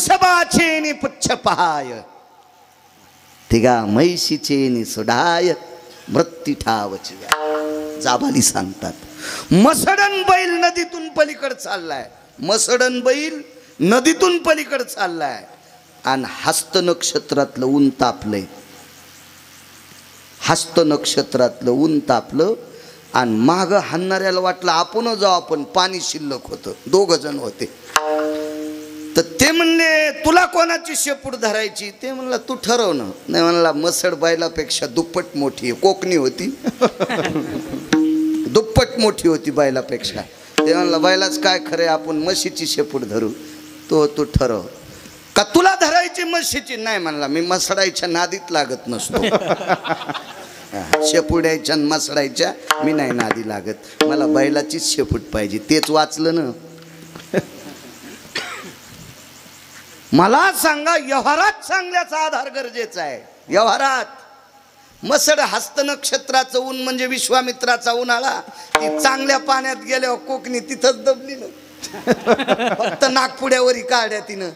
वृषभाचे नि पुच्छ पहाय, तिघा म्हैशीचे नि सुडाय, मृत्यू ठावची जाबाली सांगतात. मसडन बैल नदीतून पलीकड चाललाय, मसडन बैल नदीतून पलीकड चाललाय आणि हस्त नक्षत्रातलं ऊन तापलंय. हस्त नक्षत्रातलं ऊन तापलं आणि माग हाणणाऱ्याला वाटलं आपण जाऊ, आपण पाणी शिल्लक होतं. 2 जण होते. तर ते म्हणले तुला कोणाची शेपूट धरायची? ते म्हणला तू ठरव ना. नाही म्हणला मसड बैलापेक्षा दुप्पट मोठी आहे. कोकणी होती, दुप्पट मोठी होती बैलापेक्षा. ते म्हणला बैलाच काय खरे, आपण म्हशीची शेपूट धरू. तू ठरव. का तुला धरायची म्हशीची? नाही म्हणला मी मसडायच्या नादीत लागत नसतो. शेपुड्याच्या मसडायच्या मी नाही नादी लागत, मला बैलाचीच शेपूट पाहिजे. तेच वाचलं ना. मला सांगा, व्यवहारात चांगल्याचा आधार गरजेचा आहे. व्यवहारात मसड हस्त नक्षत्राचं ऊन म्हणजे विश्वामित्राचा उन्हाळा. ती चांगल्या पाण्यात गेल्यावर कोकणी तिथंच दबली ना. फक्त नागपुड्यावरी काढ्या तिनं.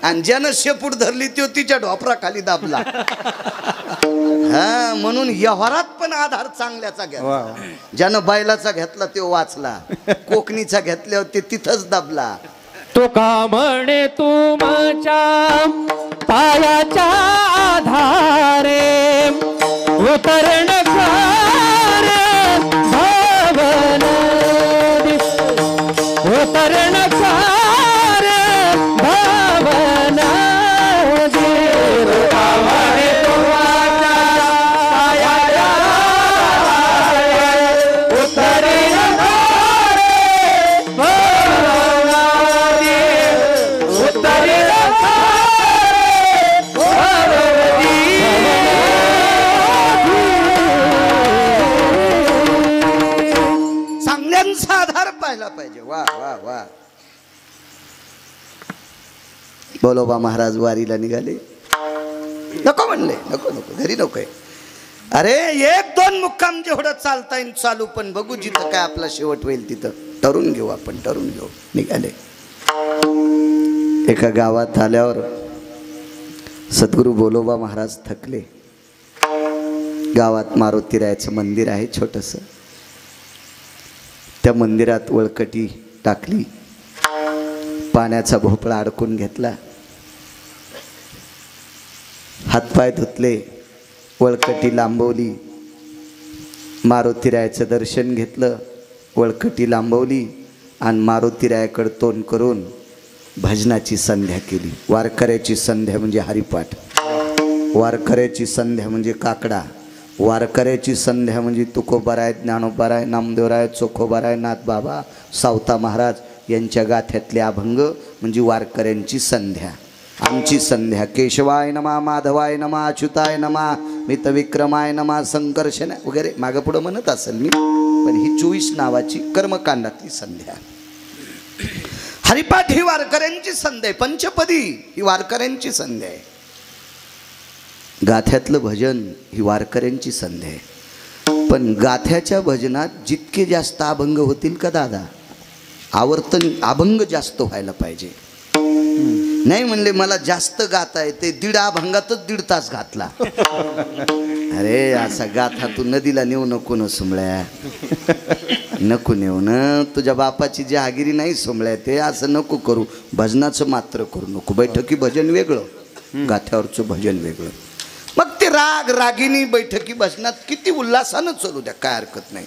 आणि ज्यानं शेपूट धरली तो तिच्या ढोपराखाली दाबला. हा, म्हणून व्यवहारात पण आधार चांगल्याचा घ्या. ज्यानं बैलाचा घेतला तो वाचला, कोकणीचा घेतल्यावर ते तिथंच दाबला. तो का म्हणे तुमच्या पायाच्या आधारे उतरण करे भावन, उतरण करे भावन. पाहिजे. वा वा वा. बोलोबा महाराज वारीला निघाले. नको म्हणले, नको नको, घरी नकोय. अरे 1-2 मुक्काम जेवढं चालता येईल चालू, पण बघू जिथं काय आपला शेवट होईल तिथं ठरून घेऊ आपण, ठरून घेऊ. निघाले. एका गावात आल्यावर सद्गुरू बोलोबा महाराज थकले. गावात मारुतीरायाचं मंदिर आहे छोटंसं. त्या मंदिरात वळकटी टाकली, पाण्याचा भोपळा अडकून घेतला, हातपाय धुतले, वळकटी लांबवली, मारुतीरायाचं दर्शन घेतलं, वळकटी लांबवली आणि मारुतीरायाकडे तोंड करून भजनाची संध्या केली. वारकऱ्याची संध्या म्हणजे हरिपाठ, वारकऱ्याची संध्या म्हणजे काकडा, वारकऱ्याची संध्या म्हणजे तुकोबाराय, ज्ञानोबाराय, नामदेवराय, चोखोबाराय, नाथबाबा, सावता महाराज यांच्या गाथ्यातले अभंग म्हणजे वारकऱ्यांची संध्या. आमची संध्या केशवाय नमा, माधवाय नमा, अच्युताय नमा, मितविक्रमाय नमा, संकर्षण वगैरे मागं पुढं म्हणत असेल मी, पण ही 24 नावाची कर्मकांडातली संध्या. हरिपाठ ही वारकऱ्यांची संध्या आहे. पंचपदी ही वारकऱ्यांची संध्या आहे. गाथ्यातलं भजन ही वारकऱ्यांची संध्या आहे. पण गाथ्याच्या भजनात जितके जास्त अभंग होतील का दादा, आवर्तन अभंग जास्त व्हायला पाहिजे. नाही म्हणले मला जास्त गाता येते, 1.5 अभंगातच 1.5 तास घातला. अरे असा गाथा तू नदीला नेऊ नको न सुमळ्या, नको नेऊ न. तुझ्या बापाची जहागिरी नाही सुमळ्या, ते असं नको करू. भजनाचं मात्र करू नको. बैठकी भजन वेगळं, गाथ्यावरचं भजन वेगळं. मग ते राग रागिनी बैठकी भजनात किती उल्हासानं चालू द्या, काय हरकत नाही.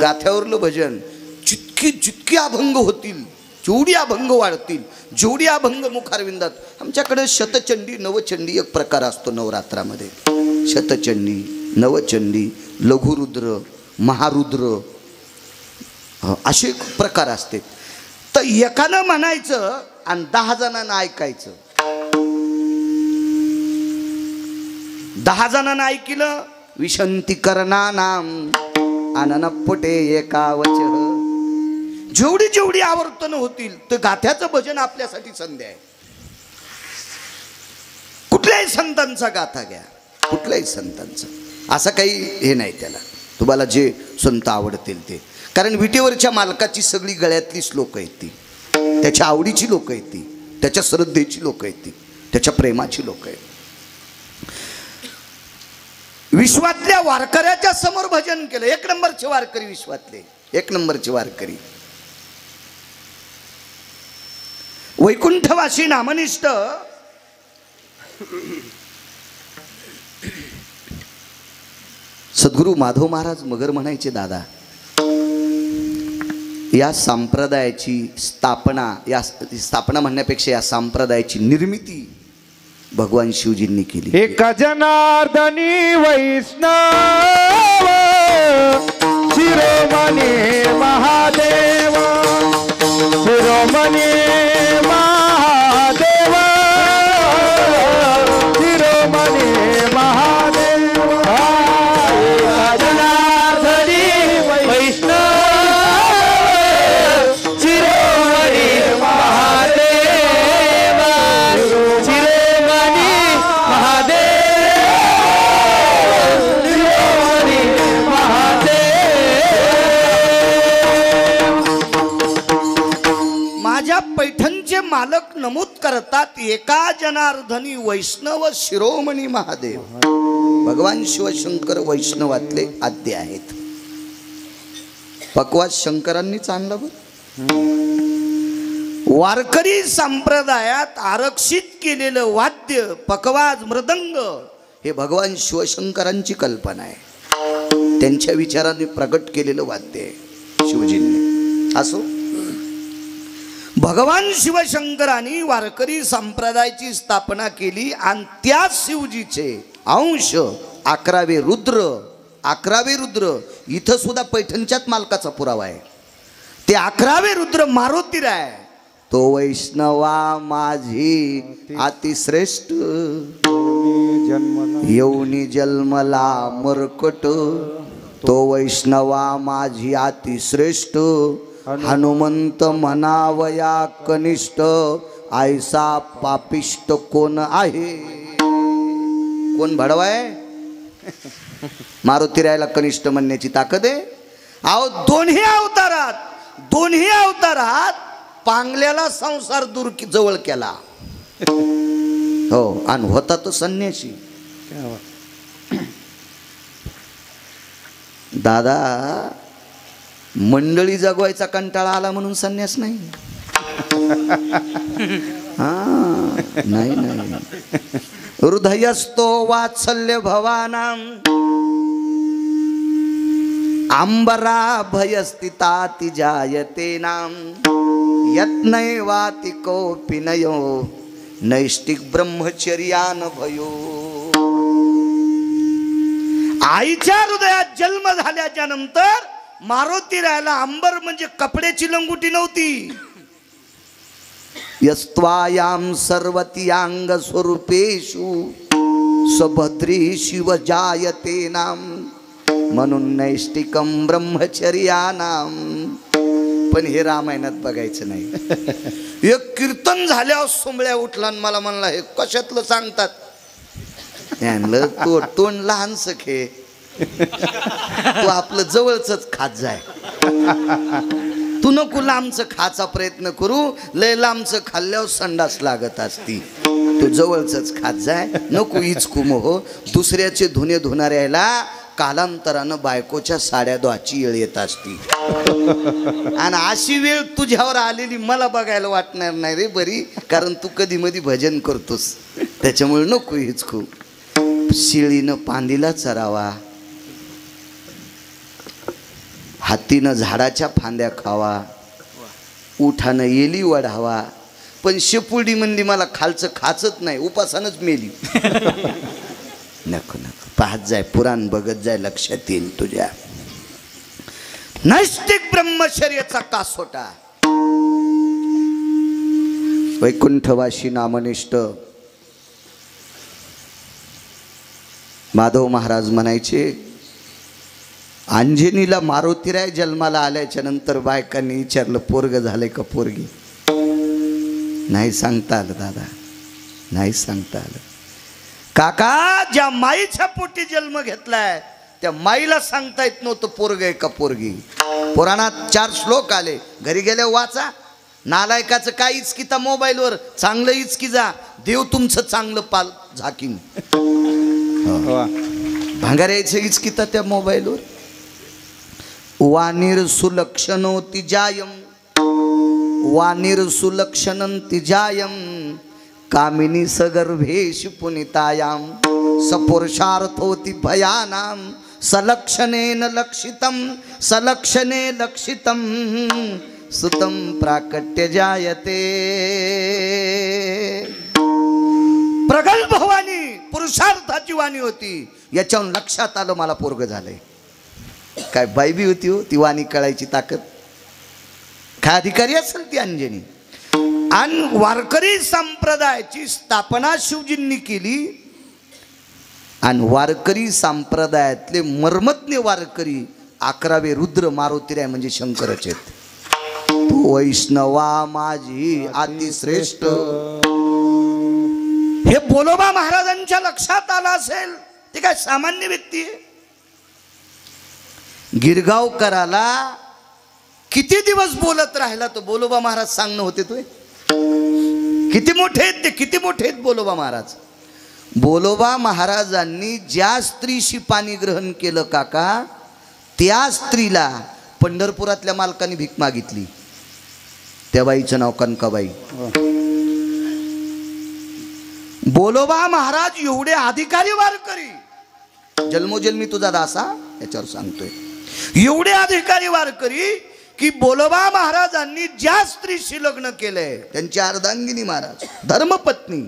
गाथ्यावरलं भजन जितकी अभंग होतील, जेवढी अभंग वाढतील, जेवढी अभंग मुखारविंदात. आमच्याकडे शतचंडी नवचंडी एक प्रकार असतो नवरात्रामध्ये. शतचंडी, नवचंडी, लघुरुद्र, महारुद्र असे प्रकार असते. तर एकानं म्हणायचं आणि 10 जणांना ऐकायचं. 10 जणांना ऐकलं, विशंती करणानाम आननपुटे एकावच. जेवढी जेवढी आवर्तन होतील तर गाथ्याचं भजन आपल्यासाठी संध्या आहे. कुठल्याही संतांचा गाथा घ्या, कुठल्याही संतांचा, असं काही हे नाही त्याला. तुम्हाला जे संत आवडतील ते. कारण विटेवरच्या मालकाची सगळी गळ्यातली श्लोक आहेत ती, त्याच्या आवडीची लोक आहेत ती. त्याच्या श्रद्धेची लोक आहेत ती, त्याच्या प्रेमाची लोक आहेत. विश्वातल्या वारकऱ्याच्या समोर भजन केलं. एक नंबरचे वारकरी विश्वातले, एक नंबरचे वारकरी. वैकुंठवासी नामनिष्ठ सद्गुरू माधव महाराज मगर म्हणायचे, दादा या संप्रदायाची स्थापना, या स्थापना म्हणण्यापेक्षा या संप्रदायाची निर्मिती भगवान शिवजींनी केली. एक जनार्दनी वैष्णव शिरोमणी महादेव, शिरोमणी महादेव, शिरोमणी महादेव. एक जनार्दनी वैष्णव शिरोमणी महादेव, शिरोमणी महादेव, शिरोमणी महादेव. माझ्या पैठणचे मालक नमूद करतात, एका जनार्दनी वैष्णव शिरोमणी महादेव. भगवान शिवशंकर वैष्णवातले आद्य आहेत. पकवाज शंकरांनीच आणला बरं. वारकरी संप्रदायात आरक्षित केलेलं वाद्य पकवाज मृदंग हे भगवान शिवशंकरांची कल्पना आहे. त्यांच्या विचारांनी प्रगट केलेलं वाद्य आहे शिवजींनी. असो, भगवान शिवशंकरांनी वारकरी संप्रदायाची स्थापना केली आणि त्या शिवजीचे अंश 11वे रुद्र, 11वे रुद्र इथं सुद्धा पैठणच्याच मालकाचा पुरावा आहे. ते 11वे रुद्र मारुतीराय, तो वैष्णवा माझी अतिश्रेष्ठ, येऊनी जन्मला मरकट, तो वैष्णवा माझी अतिश्रेष्ठ, हनुमंत म्हणावया कनिष्ठ, ऐसा पापिष्ट कोण आहे. कोण भडवाय? मारुतीरायला कनिष्ठ म्हणण्याची ताकद आहे. अहो, दोन्ही अवतारात पांगल्याला संसार दूर जवळ केला. हो, आणि होता तो संन्यासी. दादा, मंडळी जगवायचा कंटाळा आला म्हणून संन्यास नाही. नाही. हृदयस्तो वात्सल्य भवानां अंबरा भयस्थिताति जायते नाम, यत्नैवाति कोऽपि नयो नैष्टिक ब्रह्मचर्यान भयो. आईच्या हृदयात जन्म झाल्याच्या नंतर मारुतीरायला अंबर म्हणजे कपड्याची लंगुटी नव्हती. यस्त्वायाम सर्वतीयांग स्वरूपेषु सभद्री शिव जायते नाम, म्हणून नैष्टिकम ब्रह्मचर्यानाम. पण हे रामायणात बघायचं नाही. एक कीर्तन झाल्यावर सोंबळ्या उठला आणि मला म्हणला, हे कशातलं सांगतात. म्हणलं, तो तोंड लहान सखे, तू आपलं जवळच खात जाय. तू नको लांबचं खाचा प्रयत्न करू, लय लांबचं खाल्ल्यावर संडास लागत असती. तू जवळच खात जाय, नको इचकू मोह. दुसऱ्याचे धुणे धुणाऱ्याला कालांतरानं बायकोच्या साड्या धुवायची वेळ येत असती. आणि अशी वेळ तुझ्यावर आलेली मला बघायला वाटणार नाही रे बरी, कारण तू कधी मधी भजन करतोस. त्याच्यामुळे नको हिचकू. शिळीनं पांदीला चरावा, हातीनं झाडाच्या फांद्या खावा, उठानं येली वढावा, पण शेपुर्डी म्हणली मला खालचं खाचत नाही, उपासानच मेली. नको नको, पाहत जाय, पुराण बघत जाय, लक्षात येईल तुझ्या. नैष्टिक ब्रह्मचर्याचा कासोटा. वैकुंठवासी नामनिष्ठ माधव महाराज म्हणायचे, अंजनीला मारुतीराय जन्माला आल्याच्या नंतर बायकांनी विचारलं, पोरग झालंय का पोरगी? नाही सांगता आलं दादा, नाही सांगता आलं. काका, ज्या माईच्या पोटी जन्म घेतलाय त्या माईला सांगता येत नव्हतं पोरग आहे का पोरगी. पुराणात 4 श्लोक आले, घरी गेले वाचा. नालायकाचं काय इचकिता मोबाईलवर, चांगलं इचकी जा, देव तुमचं चांगलं पाल झाकीन. वा. भांगाऱ्याचं इचकिता त्या मोबाईलवर. वाणीर सुलक्षणो तिजायम, वाणीर सुलक्षणं तिजायम, कामिनी सगर्भेश पुनितायाम, सपुरुषार्थोति भयानाम, सलक्षणेन लक्षितम, सलक्षणे लक्षितम, सुतम प्राकट्य जायते. प्रगल्भ वाणी पुरुषार्थाची वाणी होती. याच्याहून लक्षात आलं मला पोरग झालंय. काय बाई बी होती हो ती वाणी कळायची ताकद. काय अधिकारी असेल ती अंजनी. आणि वारकरी संप्रदायाची स्थापना शिवजींनी केली. आणि वारकरी संप्रदायातले मर्मज्ञ वारकरी 11वे रुद्र मारुतीराय म्हणजे शंकरच आहेत. तो वैष्णवा माझी अतिश्रेष्ठ, हे बोलोबा महाराजांच्या लक्षात आलं असेल. ते काय सामान्य व्यक्ती आहे. गिरगावकराला किती दिवस बोलत राहिला तो बोलोबा महाराज सांगणं होते तो. किती मोठे आहेत ते, किती मोठे आहेत बोलोबा महाराज. बोलोबा महाराजांनी ज्या स्त्रीशी पाणी ग्रहण केलं काका, त्या स्त्रीला पंढरपुरातल्या मालकाने भीक मागितली. त्या बाईचं नाव कनकाबाई. बोलोबा महाराज एवढे अधिकारी वारकरी, जन्मोजन्मी तुझा दासा याच्यावर सांगतोय. एवढे अधिकारी वारकरी की बोलोबा महाराजांनी ज्या स्त्रीशी लग्न केलंय त्यांची अर्धांगिनी महाराज धर्मपत्नी,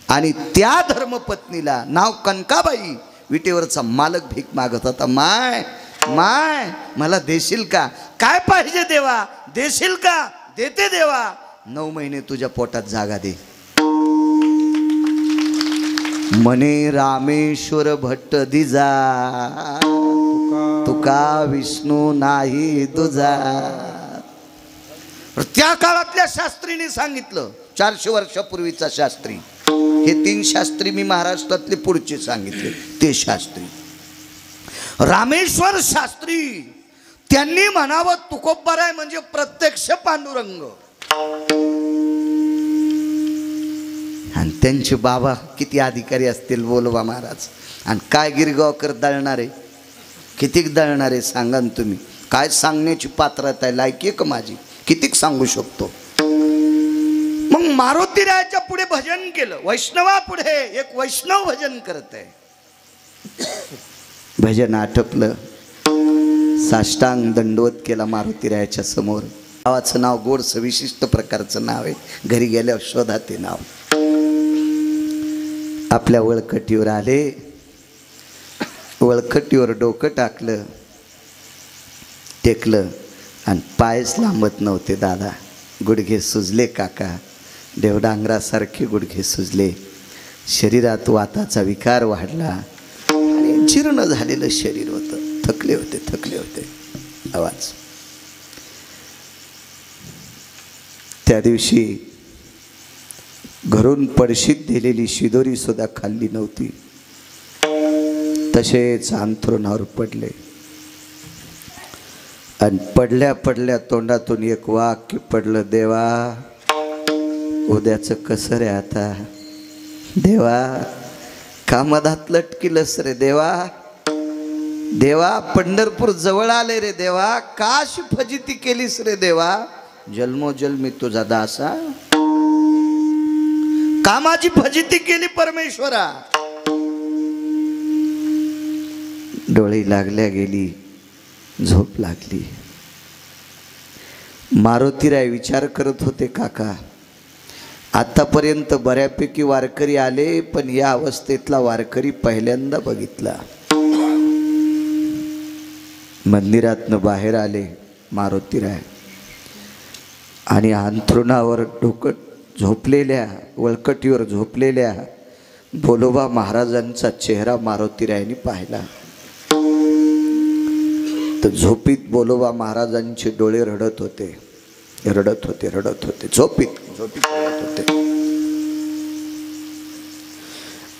आणि त्या धर्मपत्नीला नाव कनकाबाई. विटेवरचा मालक भीक मागत होता. माय माय मला देशील का? काय पाहिजे देवा? देशील का? देते देवा. 9 महिने तुझ्या पोटात जागा दे. मने रामेश्वर भट्ट दिजा, तुका विष्णू नाही तुझा. त्या काळातल्या शास्त्रीने सांगितलं. 400 वर्षापूर्वीचा शास्त्री. हे 3 शास्त्री मी महाराष्ट्रातले पुढचे सांगितले. ते शास्त्री रामेश्वर शास्त्री, त्यांनी म्हणावं तुकोबाराय म्हणजे प्रत्यक्ष पांडुरंग. आणि त्यांचे बाबा किती अधिकारी असतील बोलोबा महाराज. आणि काय गिरगावकर दळणारे, कितीक दळणारे सांगा ना तुम्ही. काय सांगण्याची पात्रता आहे, लायकी आहे का माझी? कितीक सांगू शकतो. मग मारुतीरायाच्या पुढे भजन केलं. वैष्णवा पुढे एक वैष्णव भजन करत आहे. भजन आटपलं. साष्टांग दंडवत केला मारुतीरायाच्या समोर. गावाचं नाव गोडसं विशिष्ट प्रकारचं नाव आहे. घरी गेल्यावर शोधा ते नाव. आपल्या वळकटीवर आले. वळकटीवर डोकं टाकलं, टेकलं आणि पायच लांबत नव्हते दादा. गुडघे सुजले काका, देवडांगरासारखे गुडघे सुजले. शरीरात वाताचा विकार वाढला आणि जीर्ण झालेलं शरीर होतं. थकले होते, थकले होते. आवाज. त्या दिवशी घरून पडशीत दिलेली शिदोरी सुद्धा खाल्ली नव्हती. तसेच अंथरुणावर पडले. आणि पडल्या पडल्या तोंडातून एक वाक्य पडलं. देवा उद्याचं कसं रे आता? देवा कामधात लटकीलस रे देवा. देवा पंढरपूर जवळ आले रे देवा. काशी फजिती केलीस रे देवा. जन्मोजन्मी तुझा दासा. कामाची फजिती केली परमेश्वरा. डोळे लागल्या गेली, झोप लागली. मारुतीराय विचार करत होते. काका आतापर्यंत बऱ्यापैकी वारकरी आले, पण या अवस्थेतला वारकरी पहिल्यांदा बघितला. मंदिरातनं बाहेर आले मारुतीराय आणि अंथरुणावर डोकं झोपलेल्या, वळकटीवर झोपलेल्या बोलोबा महाराजांचा चेहरा मारुतीरायांनी पाहिला. तर झोपीत बोलोबा महाराजांचे डोळे रडत होते, रडत होते, रडत होते. झोपीत झोपीत रडत होते.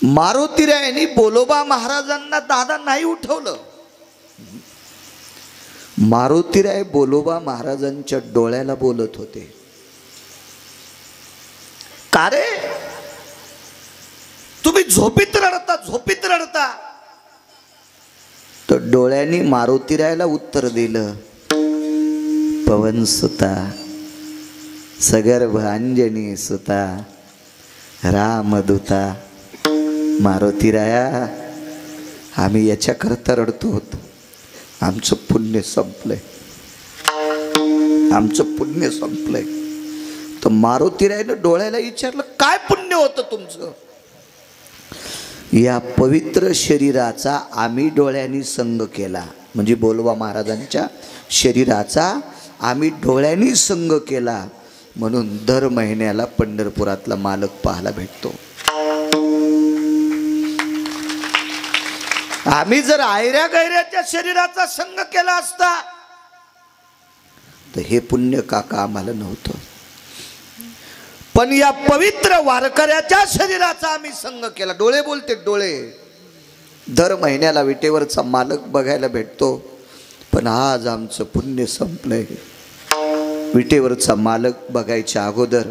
मारुतीरायांनी बोलोबा महाराजांना दादा नाही उठवलं. मारुतीराय बोलोबा महाराजांच्या डोळ्याला बोलत होते. तारे तुम्ही झोपीत रडता. तो डोळ्यांनी मारुतीरायाला उत्तर दिलं, पवन सुता सगर्भ अंजनी सुता रामदूता. मारुतीराया आम्ही याच्याकरता रडतो, आमचं पुण्य संपलंय, आमचं पुण्य संपलंय. तर मारुतीरायानं डोळ्याला विचारलं, काय पुण्य होतं तुमचं? या पवित्र शरीराचा आम्ही डोळ्यांनी संग केला. म्हणजे बोलवा महाराजांच्या शरीराचा आम्ही डोळ्यांनी संग केला, म्हणून दर महिन्याला पंढरपुरातला मालक पाहायला भेटतो. आम्ही जर आयऱ्या गैऱ्याच्या शरीराचा संग केला असता तर हे पुण्य काका आम्हाला नव्हतं. पण या पवित्र वारकऱ्याच्या शरीराचा आम्ही संग केला. डोळे बोलते, डोळे. दर महिन्याला विटेवरचा मालक बघायला भेटतो, पण आज आमचं पुण्य संपलंय. विटेवरचा मालक बघायच्या अगोदर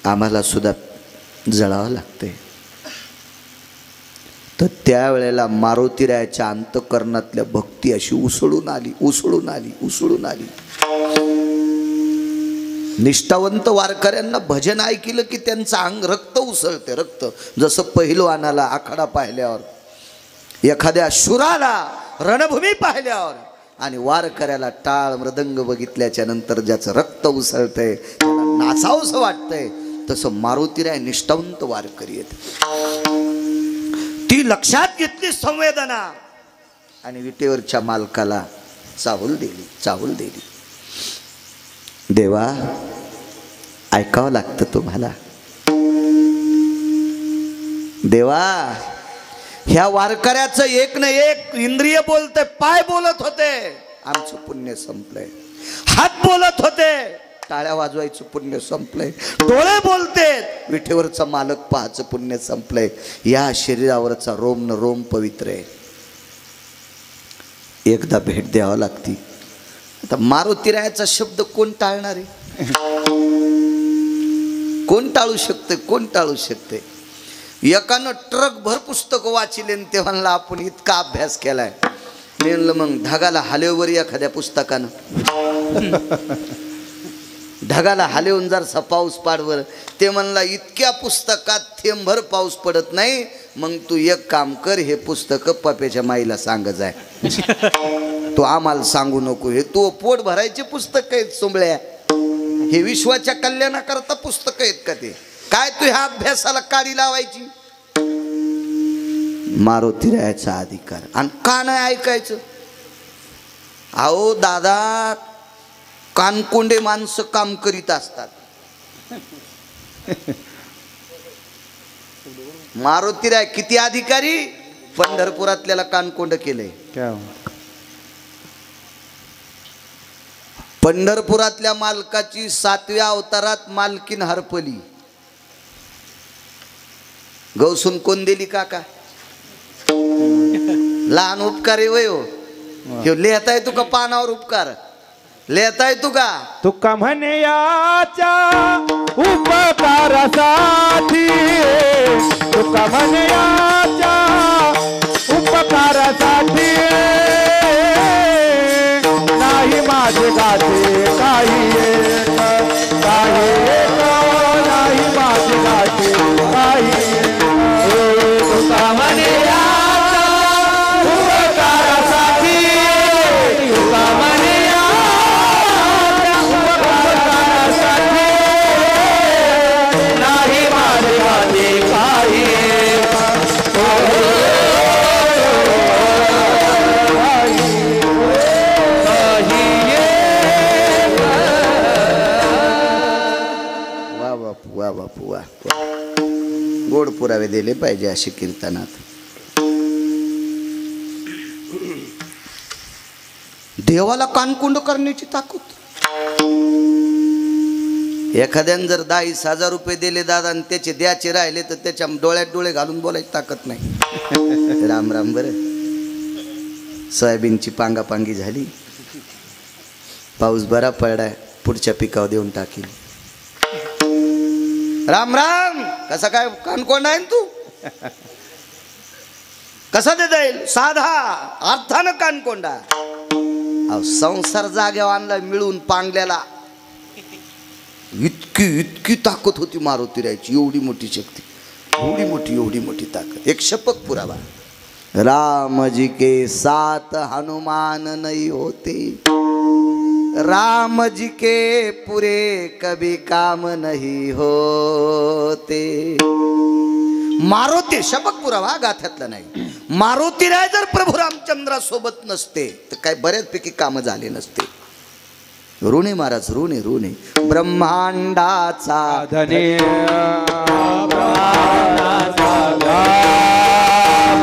आम्हाला सुद्धा जळावं लागते. तर त्यावेळेला मारुतीरायाच्या अंतःकरणातल्या भक्ती अशी उसळून आली. निष्ठावंत वारकऱ्यांना भजन ऐकलं की त्यांचं अंग रक्त उसळते, रक्त. जसं पहिलवानाला आखाडा पाहिल्यावर, एखाद्या शूराला रणभूमी पाहिल्यावर, आणि वारकऱ्याला टाळ मृदंग बघितल्याच्या नंतर ज्याचं रक्त उसळतंय, त्याला नाचावंसं वाटतंय, तसं मारुतीराय निष्ठावंत वारकरी आहेत. ती लक्षात घेतली संवेदना आणि विटेवरच्या मालकाला चाहूल दिली. देवा, ऐकावं लागतं तुम्हाला. देवा, ह्या वारकऱ्याचं एक न एक इंद्रिय बोलते, पाय बोलत होते, आमचं पुण्य संपलंय. हात बोलत होते, टाळ्या वाजवायचं पुण्य संपलंय. डोळे बोलते, विठेवरचा मालक पाहायचं पुण्य संपलंय. या शरीरावरचा रोम न रोम पवित्र आहे. एकदा भेट द्यावं लागती. आता मारुतीरायाचा शब्द कोण टाळणार आहे? कोण टाळू शकते? एकानं ट्रक भर पुस्तक वाचिले, ते म्हणला आपण इतका अभ्यास केलाय. मी म्हणलं मग ढगाला हालेवर एखाद्या पुस्तकानं ढगाला हालेवून जरसा पाऊस पाडवर. ते म्हणला इतक्या पुस्तकात थेंबभर पाऊस पडत नाही, मग तू एक काम कर, हे पुस्तक पप्याच्या माईला सांग जाय, तो आम्हाला सांगू नको. हे तू पोट भरायचे पुस्तक आहेत सोंबळ्या, हे विश्वाच्या कल्याणाकरता पुस्तक आहेत का? ते काय तू ह्या अभ्यासाला काडी लावायची? मारुतीरायाचा अधिकार. आणि का नाही ऐकायचं? अहो दादा, कानकोंडे माणसं काम करीत असतात. मारुतीराय किती अधिकारी, पंढरपुरातल्याला कानकोंड केलंय. पंढरपुरातल्या मालकाची 7व्या अवतारात मालकीन हरपली. गौसून कोण दिली काका? लहान उपकार आहे वय हो. लिहिताय तू का पानावर उपकार? लिहिताय तू का? तुका म्हणे याच्या उपकारासाठी, तुका म्हणे याच्या उपकारासाठी, नाही माझे गाते काही एक, काही एक, नाही माझे गाते काही एक. तुका म्हणे याच्या उपकारासाठी, तुका म्हणे याच्या उपकारासाठी, नाही माझे गाते काही एक. वा बापू वा. गोड पुरावे दिले पाहिजे असे कीर्तनात. देवाला कानकुंड करण्याची ताकद. एखाद्यानं जर 10,000 रुपये दिले दादा आणि त्याचे द्याचे राहिले तर त्याच्या डोळ्यात डोळे घालून बोलायची ताकद नाही. राम राम. बरं, सोयाबीनची पांगापांगी झाली, पाऊस बरा पडलाय, पुढच्या पिकावर देऊन टाकील. राम राम. कसा काय कानकोंडा आहे न तू? कसा देता येईल? साधा अर्थानं कानकोंडा. अहो संसार जाग्यावर आणला मिळून पांगल्याला. इतकी इतकी ताकद होती मारुतीरायची, एवढी मोठी शक्ती, एवढी मोठी ताकद. एक शपक पुरावा. राम जी के साथ हनुमान नहीं होते, राम जी के पूरे कभी काम नहीं होते. मारुती शपक पुरावा, गाथ्यातला नाही. मारुतीराय जर प्रभू रामचंद्रासोबत नसते तर काय बऱ्याचपैकी कामं झाले नसते. ऋणे महाराज, ऋणे. ब्रह्मांडाचा धनी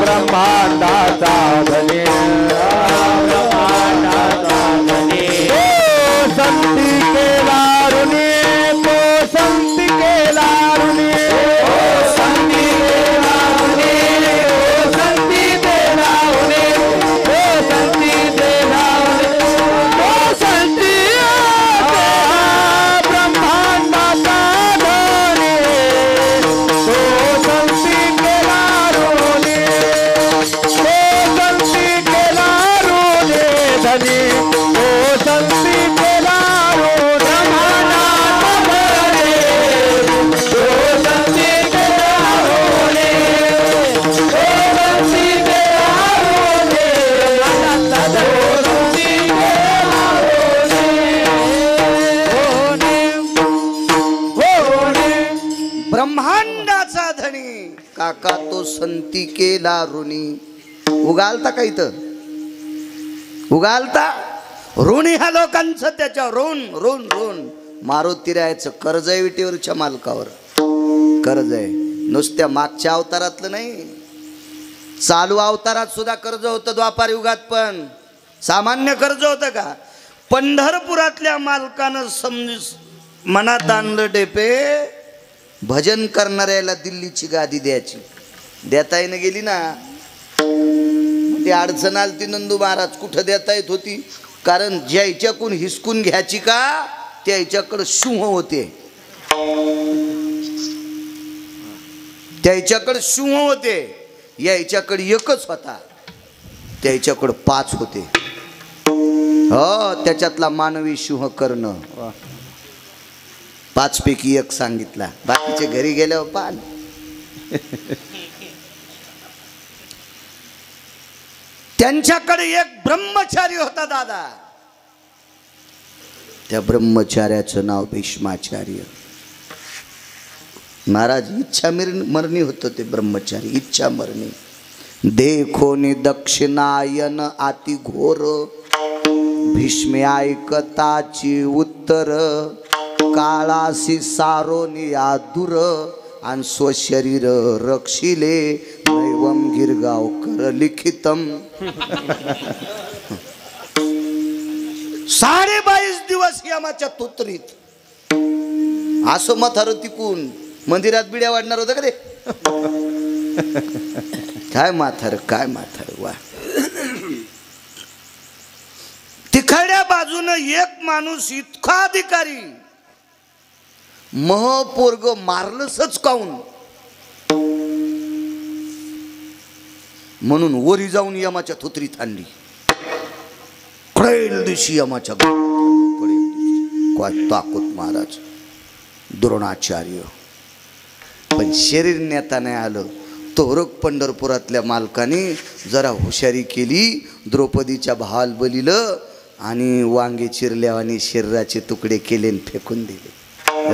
ब्रह्मांडाचा धनी संती केला ऋणी, तो संती केला ऋणी, संती केला ऋणी, संती केला ऋणी, संती केला संती ब्रह्मांडाचा धनी, तो संती केला ऋणी, संती केला ऋणी धनी, तो संती केला ब्रह्मांडाचा धनी काका तो संती केला ऋणी. उगालता का इथं? उगालता ऋणी ह्या लोकांचं त्याच्यावर ऋण. मारुतीरायचं कर्ज आहे विटेवरच्या मालकावर. कर्ज आहे नुसत्या मागच्या अवतारातलं नाही, चालू अवतारात सुद्धा कर्ज होतं. द्वापार युगात पण सामान्य कर्ज होतं का? पंढरपुरातल्या मालकानं मनात आणलं डेपे, भजन करणाऱ्याला दिल्लीची गादी द्यायची. देता येणं गेली ना. ती अडचण आली ती नंदू महाराज. कुठं देता येत होती? कारण ज्याच्याकडून हिसकून घ्यायची का त्याच्याकडं सिंह होते, त्याच्याकडे सिंह होते. याच्याकडे एकच होता, त्याच्याकडे 5 होते. हो, त्याच्यातला मानवी सिंह कर्ण 5 पैकी 1 सांगितला. बाकीचे घरी गेल्यावर पान. त्यांच्याकडे एक ब्रह्मचारी होता दादा. त्या ब्रह्मचार्याचं नाव भीष्माचार्य. महाराज इच्छा मरणी होतं ते ब्रह्मचारी, इच्छा मरणी. देखोनी दक्षिणायन अति घोर, भीष्मे ऐकताची उत्तर, काळासी सारोनी आदुर, आणि स्वशरीर रक्षिले नैवम गिरगावकर लिखितम. 22.5 दिवस यमाच्या तुत्रीत. असं म्हातारं तिकून मंदिरात बिड्या वाढणार होतं का रे? काय म्हातार वा. तिखड्या बाजूनं एक माणूस इतका अधिकारी, पोरग मारलंच काऊन म्हणून वरी जाऊन यमाच्या थुत्रीत आणली. कळेल दिवशी यमाच्या काय ताकद महाराज. द्रोणाचार्य पण शरीर नेता नाही आलं. तोरक पंढरपुरातल्या मालकाने जरा हुशारी केली. द्रौपदीच्या भावाला बलिलं आणि वांगे चिरल्यावानी शरीराचे तुकडे केले फेकून दिले.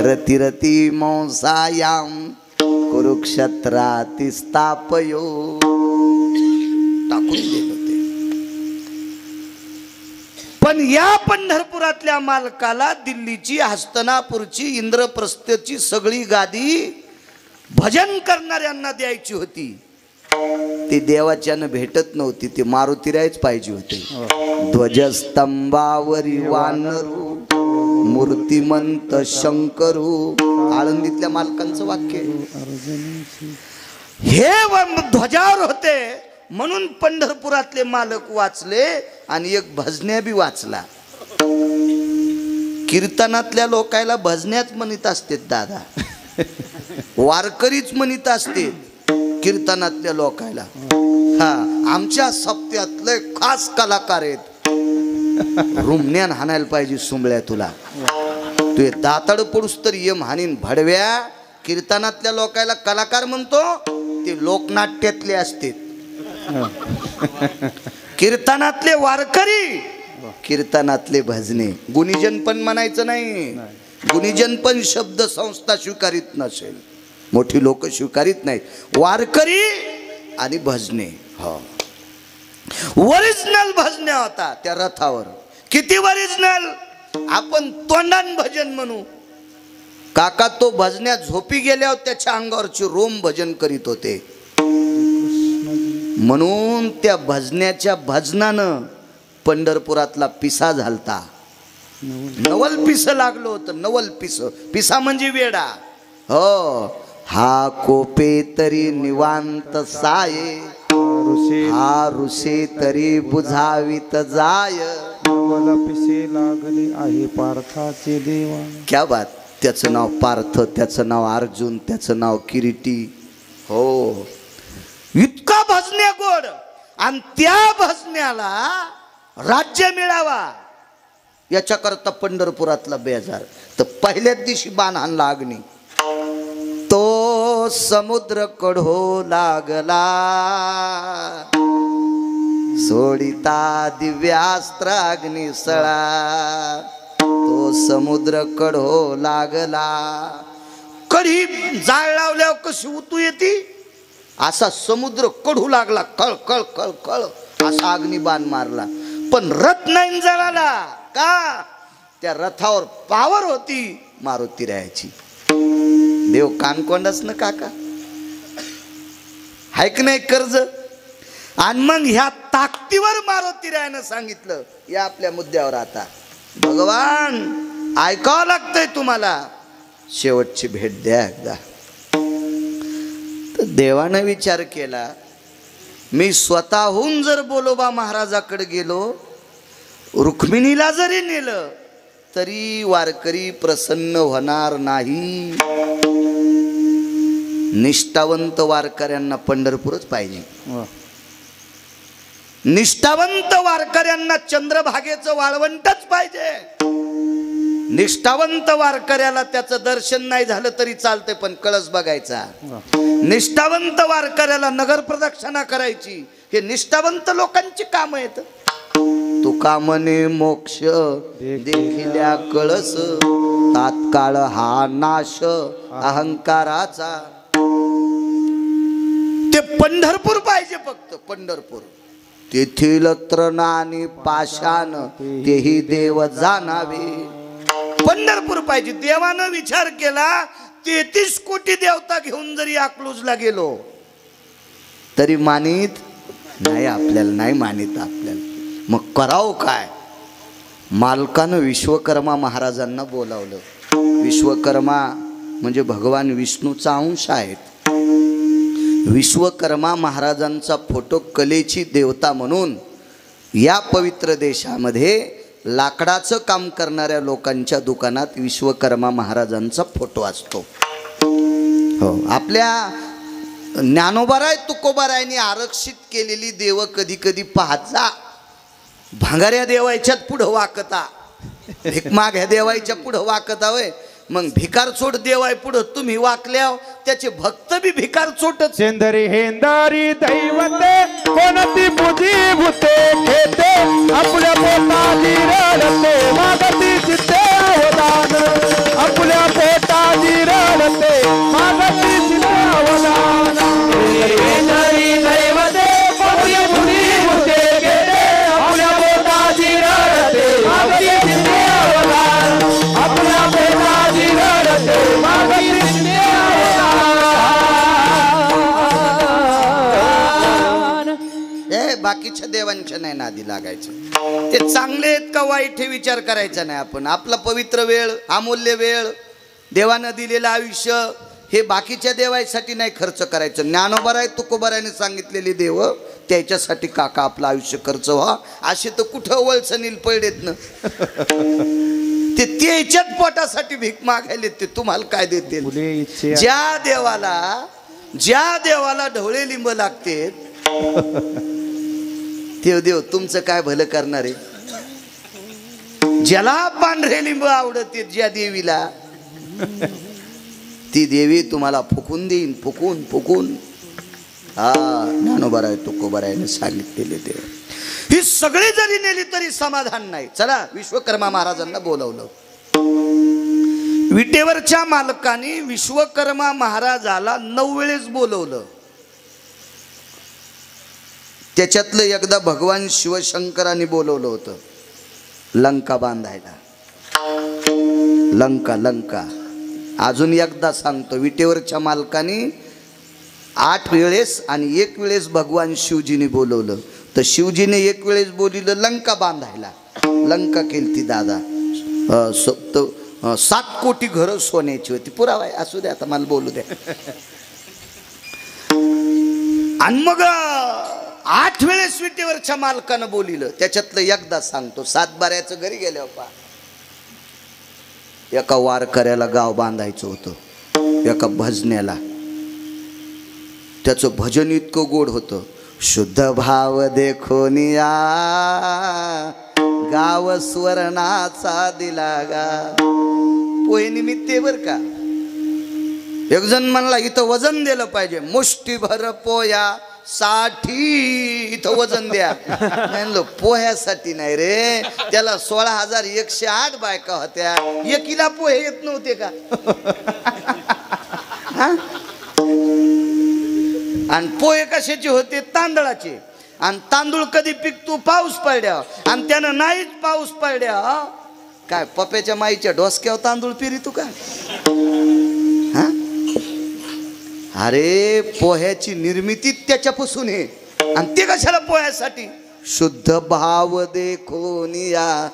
रती रती मौसायाम कुरुक्षेत्राती स्थापयो. टाकून दिलं ते. पण या पंढरपुरातल्या मालकाला दिल्लीची, हस्तनापूरची, इंद्रप्रस्थची सगळी गादी भजन करणाऱ्यांना द्यायची होती. ती देवाच्यानं भेटत नव्हती. ते मारुतीरायच पाहिजे होते. ध्वजस्तंभावरी वानरू, मूर्तिमंत शंकरू. आळंदीतल्या मालकांचं वाक्य. हे ध्वजावर होते म्हणून पंढरपुरातले मालक वाचले आणि एक भजन्या बी वाचला. कीर्तनातल्या लोकायला भजन्याच म्हणत असते दादा. वारकरीच म्हणत असते कीर्तनातल्या लोकायला. हा, आमच्या सप्त्यातले खास कलाकार आहेत. रुमण्यान हाणायला पाहिजे सुंबळ्या तुला. तू दाताड पडूस तर यम हानीन भडव्या. कीर्तनातल्या लोकायला कलाकार म्हणतो, ते लोकनाट्यातले असते. कीर्तनातले वारकरी, कीर्तनातले भजने. गुणीजन पण म्हणायचं नाही. गुणीजन पण शब्द संस्था स्वीकारित नसेल, मोठी लोक स्वीकारित नाहीत. वारकरी आणि भजने. हो, ओरिजिनल भजने होता त्या रथावर. किती ओरिजिनल. आपण तोंडान भजन म्हणू. काका तो भजन्यात झोपी गेल्यावर त्याच्या अंगावरची रोम भजन करीत होते. म्हणून त्या भजन्याच्या भजनानं पंढरपुरातला पिसा झालता. नवल पिस लागलो होतं. नवल पिस. पिसा म्हणजे वेडा. हो, हा कोपे तरी निवांत साये, हा ऋषे तरी बुझावीत जाय. नवल पिसे लागले आहे पार्थाचे देवा. क्या बात. त्याचं नाव पार्थ, त्याचं नाव अर्जुन, त्याचं नाव किरीटी. हो, इतका भजन्या गोड. आणि त्या भजन्याला राज्य मिळावा याच्याकरता पंढरपुरातला बेजार. तर पहिल्याच दिवशी बाण हाणला अग्नी. तो समुद्र कढो लागला, सोडिता दिव्यास्त्र अग्नी सळा. तो समुद्र कढो लागला. कढी जाळ लावल्यावर कशी उतू येते, असा समुद्र कढू लागला. कळ कळ कळ कळ असा अग्निबाण मारला. पण रथ नाही जळाला. का? त्या रथावर पावर होती मारुती रायाची. देव कानकोंडच ना काका, हाय की नाही कर्ज. आणि मग ह्या ताकदीवर मारुती रायानं सांगितलं, या आपल्या मुद्द्यावर आता भगवान ऐकावं लागतंय तुम्हाला, शेवटची भेट द्या एकदा. तर देवानं विचार केला, मी स्वतःहून जर बोलोबा महाराजाकडे गेलो, रुक्मिणीला जरी नेलं तरी वारकरी प्रसन्न होणार नाही. निष्ठावंत वारकऱ्यांना पंढरपूरच पाहिजे. निष्ठावंत वारकऱ्यांना चंद्रभागेचं वाळवंटच पाहिजे. निष्ठावंत वारकऱ्याला त्याचं दर्शन नाही झालं तरी चालते, पण कळस बघायचा. निष्ठावंत वारकऱ्याला नगर प्रदक्षिणा करायची. हे निष्ठावंत लोकांची काम आहेत. तुका म्हणे मोक्ष देखिल्या कळस, तात्काळ हा नाश अहंकाराचा. ते पंढरपूर पाहिजे फक्त, पंढरपूर. तेथील तृण आणि पाषाण तेही देव जाणावे. पंढरपूर पाहिजे. देवानं विचार केला, 33 कोटी देवता घेऊन जरी अकलूजला गेलो तरी मानित नाही आपल्याला, नाही मानित आपल्याला. मग करावं काय? मालकानं विश्वकर्मा महाराजांना बोलावलं. विश्वकर्मा म्हणजे भगवान विष्णूचा अंश आहेत. विश्वकर्मा महाराजांचा फोटो कलेची देवता म्हणून या पवित्र देशामध्ये लाकडाचं काम करणाऱ्या लोकांच्या दुकानात विश्वकर्मा महाराजांचा फोटो असतो. हो, आपल्या ज्ञानोबाराय तुकोबारायांनी आरक्षित केलेली देव कधी कधी पाहता. भांगाऱ्या देवायच्यात पुढं वाकता, भिकमाग ह्या देवायच्या पुढं वाकता. होय, मग भिकार चोट देवाय पुढं तुम्ही वाकल्या, त्याचे भक्त बी भिकार चोटच. चेंदरी हेंदारी दैवते कोणती बुद्धी भूते खेते, आपल्या पोटाची रडते मागती चित्ते अवदान. आपल्या पोटाची रडते मागती चित्ते अवदान. हेंदारी दैवते कोणती बुद्धी भूते खेते, आपल्या पोटाची रडते मागती चित्ते अवदान. आपल्या पोटाची रडते मागती चित्ते बाकीच्या देवांच्या नाही नादी लागायचं. ते चांगले आहेत का वाईट हे विचार करायचा नाही आपण. आपला पवित्र वेळ, अमूल्य वेळ, देवानं दिलेलं आयुष्य हे बाकीच्या देवासाठी नाही खर्च करायचं. ज्ञानोबाराय तुकोबारायने सांगितलेली देव त्याच्यासाठी काका आपलं आयुष्य खर्च व्हा. असे तर कुठं वळसनील पडलेत ना. ते त्याच्यात पोटासाठी भीक मागायले, ते तुम्हाला काय देतील? फुले इच्छे ज्या देवाला ढवळे लिंब लागते ते देव तुमचं काय भलं करणार आहे? ज्याला पांढरे लिंब आवडते, ज्या देवीला, ती देवी तुम्हाला फुकून देईन, फुकून फुकून. हा, ज्ञानोबा तुकोबारायने सांगितलेले देव. ही सगळी जरी नेली तरी समाधान नाही. चला, विश्वकर्मा महाराजांना बोलवलं. विटेवरच्या मालकाने विश्वकर्मा महाराजाला 9 वेळेस बोलवलं. त्याच्यातलं एकदा भगवान शिवशंकरांनी बोलवलं होतं लंका बांधायला. लंका अजून एकदा सांगतो, विटेवरच्या मालकाने 8 वेळेस आणि 1 वेळेस भगवान शिवजीने बोलवलं. तर शिवजीने 1 वेळेस बोलिलं लंका बांधायला. लंका केली ती दादा. 7 कोटी घरं सोन्याची होती. पुरावा आहे, असू द्या, आता मला बोलू द्या. आणि मग 8 वेळेस विटेवरच्या मालकानं बोलिलं. त्याच्यातलं एकदा सांगतो. 7 बाऱ्याचं घरी गेले होता. एका वारकऱ्याला गाव बांधायचं होतं, एका भजन्याला. त्याचं भजन इतकं गोड होतं. शुद्ध भाव देखोनिया गाव स्वर्णाचा दिला गा. पोहे निमित्त बर का. एक जण म्हणला इथं वजन दिलं पाहिजे, मुष्टीभर पोया साठी इथं वजन द्या. म्हणलं पोह्यासाठी नाही रे, त्याला 16,108 बायका होत्या, एकीला पोहे येत नव्हते का? आणि पोहे कशाचे होते? तांदळाचे. आणि तांदूळ कधी पिकतो? पाऊस पडल्या. आणि त्यानं नाहीच पाऊस पडल्या, काय पप्याच्या माईच्या डोसक्यावर तांदूळ पिरी तू का? हा, अरे पोह्याची निर्मिती त्याच्यापासून आहे. आणि ते कशाला? पोह्यासाठी. शुद्ध भाव देखोनिया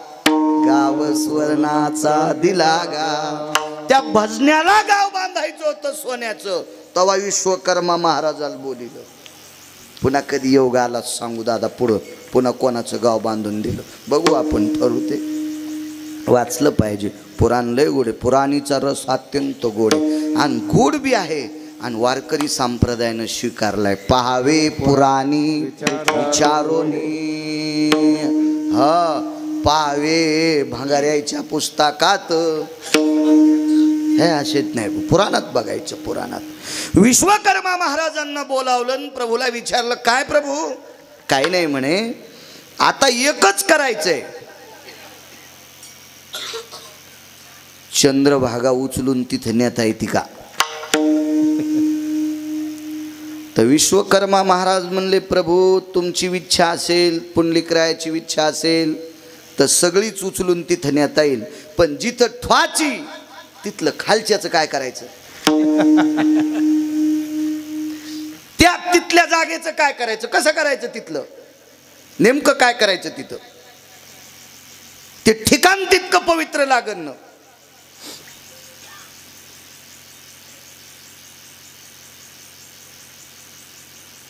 गाव स्वर्णाचा दिला गा. त्या भजन्याला गाव बांधायचं होतं सोन्याचं. तवा विश्वकर्मा महाराजाला बोलिलं. पुन्हा कधी योग आला सांगू दादा पुढं, पुन्हा कोणाचं गाव बांधून दिलं बघू आपण, ठरवू. ते वाचलं पाहिजे. पुराण लय गोड आहे. पुराणीचा रस अत्यंत गोड आहे आणि गोड बी आहे. आणि वारकरी संप्रदायानं स्वीकारलाय. पहावे पुराणी विचारोनी. हा, पाहावे भंगाऱ्याच्या पुस्तकात, हे असेच नाही, पुराणात बघायचं. पुराणात विश्वकर्मा महाराजांना बोलावलं. प्रभूला विचारलं, काय प्रभू? काही नाही म्हणे, आता एकच करायचंय. चंद्रभागा उचलून तिथे नेता येते का? तर विश्वकर्मा महाराज म्हणले, प्रभू तुमची इच्छा असेल, पुंडलिकरायाची इच्छा असेल तर सगळीच उचलून तिथं नेता येईल. पण जिथं ठवाची तिथलं खालच्याचं काय करायचं? त्या तिथल्या जागेचं काय करायचं? कसं करायचं? तिथलं नेमकं काय करायचं? तिथं ते ठिकाण तितकं पवित्र लागन ना.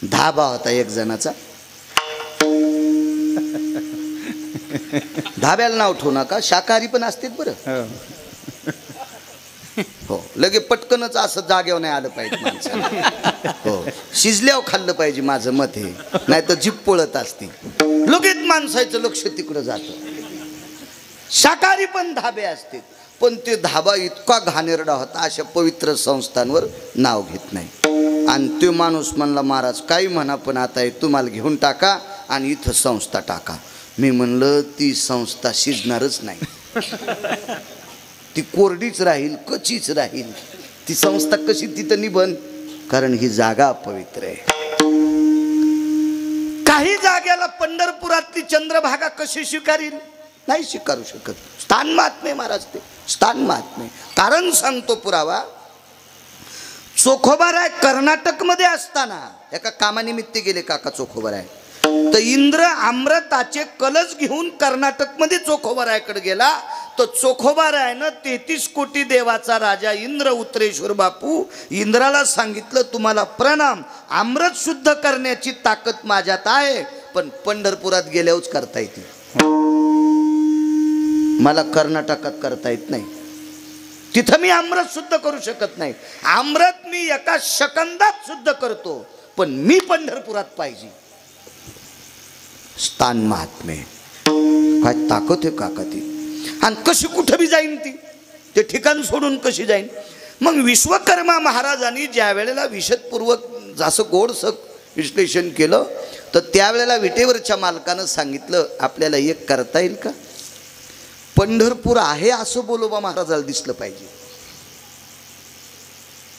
धाबा होता एक जणाचा. धाब्याला नाव ठेवू नका, शाकाहारी पण असतील बरं. हो, लगे पटकनच असं जागेवर नाही आलं पाहिजे माणसाला. हो, शिजल्यावर खाल्लं पाहिजे, माझं मत हे. नाही तर जीभ पळत असते, लगेच माणसाचं लक्ष तिकडं जातं. शाकाहारी पण धाबे असतील, पण ते धाबा इतका घाणेरडा होता, अशा पवित्र संस्थांवर नाव घेत नाही. आणि तो माणूस म्हणला, महाराज काही म्हणा, पण आता हे तुम्हाला घेऊन टाका आणि इथं संस्था टाका. मी म्हणलं ती संस्था शिजणारच नाही, ती कोरडीच राहील, कचीच राहील. ती संस्था कशी तिथं निबन? कारण ही जागा पवित्र आहे. काही जागेला पंढरपुरातली चंद्रभागा कशी स्वीकारील? नाही स्वीकारू शकत. स्थान महात्म्य महाराज, ते स्थान महात्म्य. कारण सांगतो पुरावा. चोखोबाराय कर्नाटक मध्ये असताना एका कामानिमित्त गेले काका चोखोबाराय. तर इंद्र आम्रताचे कलश घेऊन कर्नाटक मध्ये चोखोबारायकडे गेला. तर चोखोबारायनं 33 कोटी देवाचा राजा इंद्र उत्तरेश्वर बापू इंद्राला सांगितलं, तुम्हाला प्रणाम, अमृत शुद्ध करण्याची ताकद माझ्यात आहे, पण पंढरपुरात गेल्यावरच करता येते. मला कर्नाटकात करता येत नाही, तिथं मी आमरस शुद्ध करू शकत नाही. आमरस मी एका सेकंदात शुद्ध करतो, पण मी पंढरपुरात पाहिजे. स्थान महात्मे काय ताकद आहे काका ती. आणि कशी कुठं बी जाईन ती, ते ठिकाण सोडून कशी जाईन. मग विश्वकर्मा महाराजांनी ज्या वेळेला विशदपूर्वक जसं गोडसं विश्लेषण केलं, तर त्यावेळेला विटेवरच्या मालकानं सांगितलं, आपल्याला एक करता येईल का? पंढरपूर आहे असं बोलोबा महाराजाला दिसलं पाहिजे.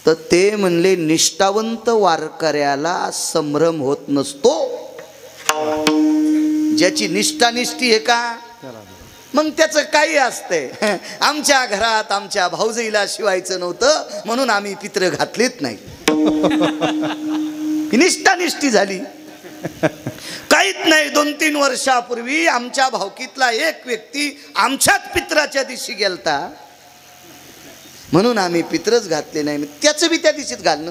तर ते म्हणले, निष्ठावंत वारकऱ्याला संभ्रम होत नसतो. ज्याची निष्ठानिष्ठी आहे का, मग त्याचं काही असतंय. आमच्या घरात आमच्या भाऊजाईला शिवायचं नव्हतं म्हणून आम्ही पित्र घातलेत नाही. निष्ठानिष्ठी झाली. काहीच नाही. 2-3 वर्षापूर्वी आमच्या भावकीतला एक व्यक्ती आमच्याच पित्राच्या दिवशी गेलता म्हणून आम्ही पित्रच घातले नाही, त्याचं बी त्या दिवशीच घालणं.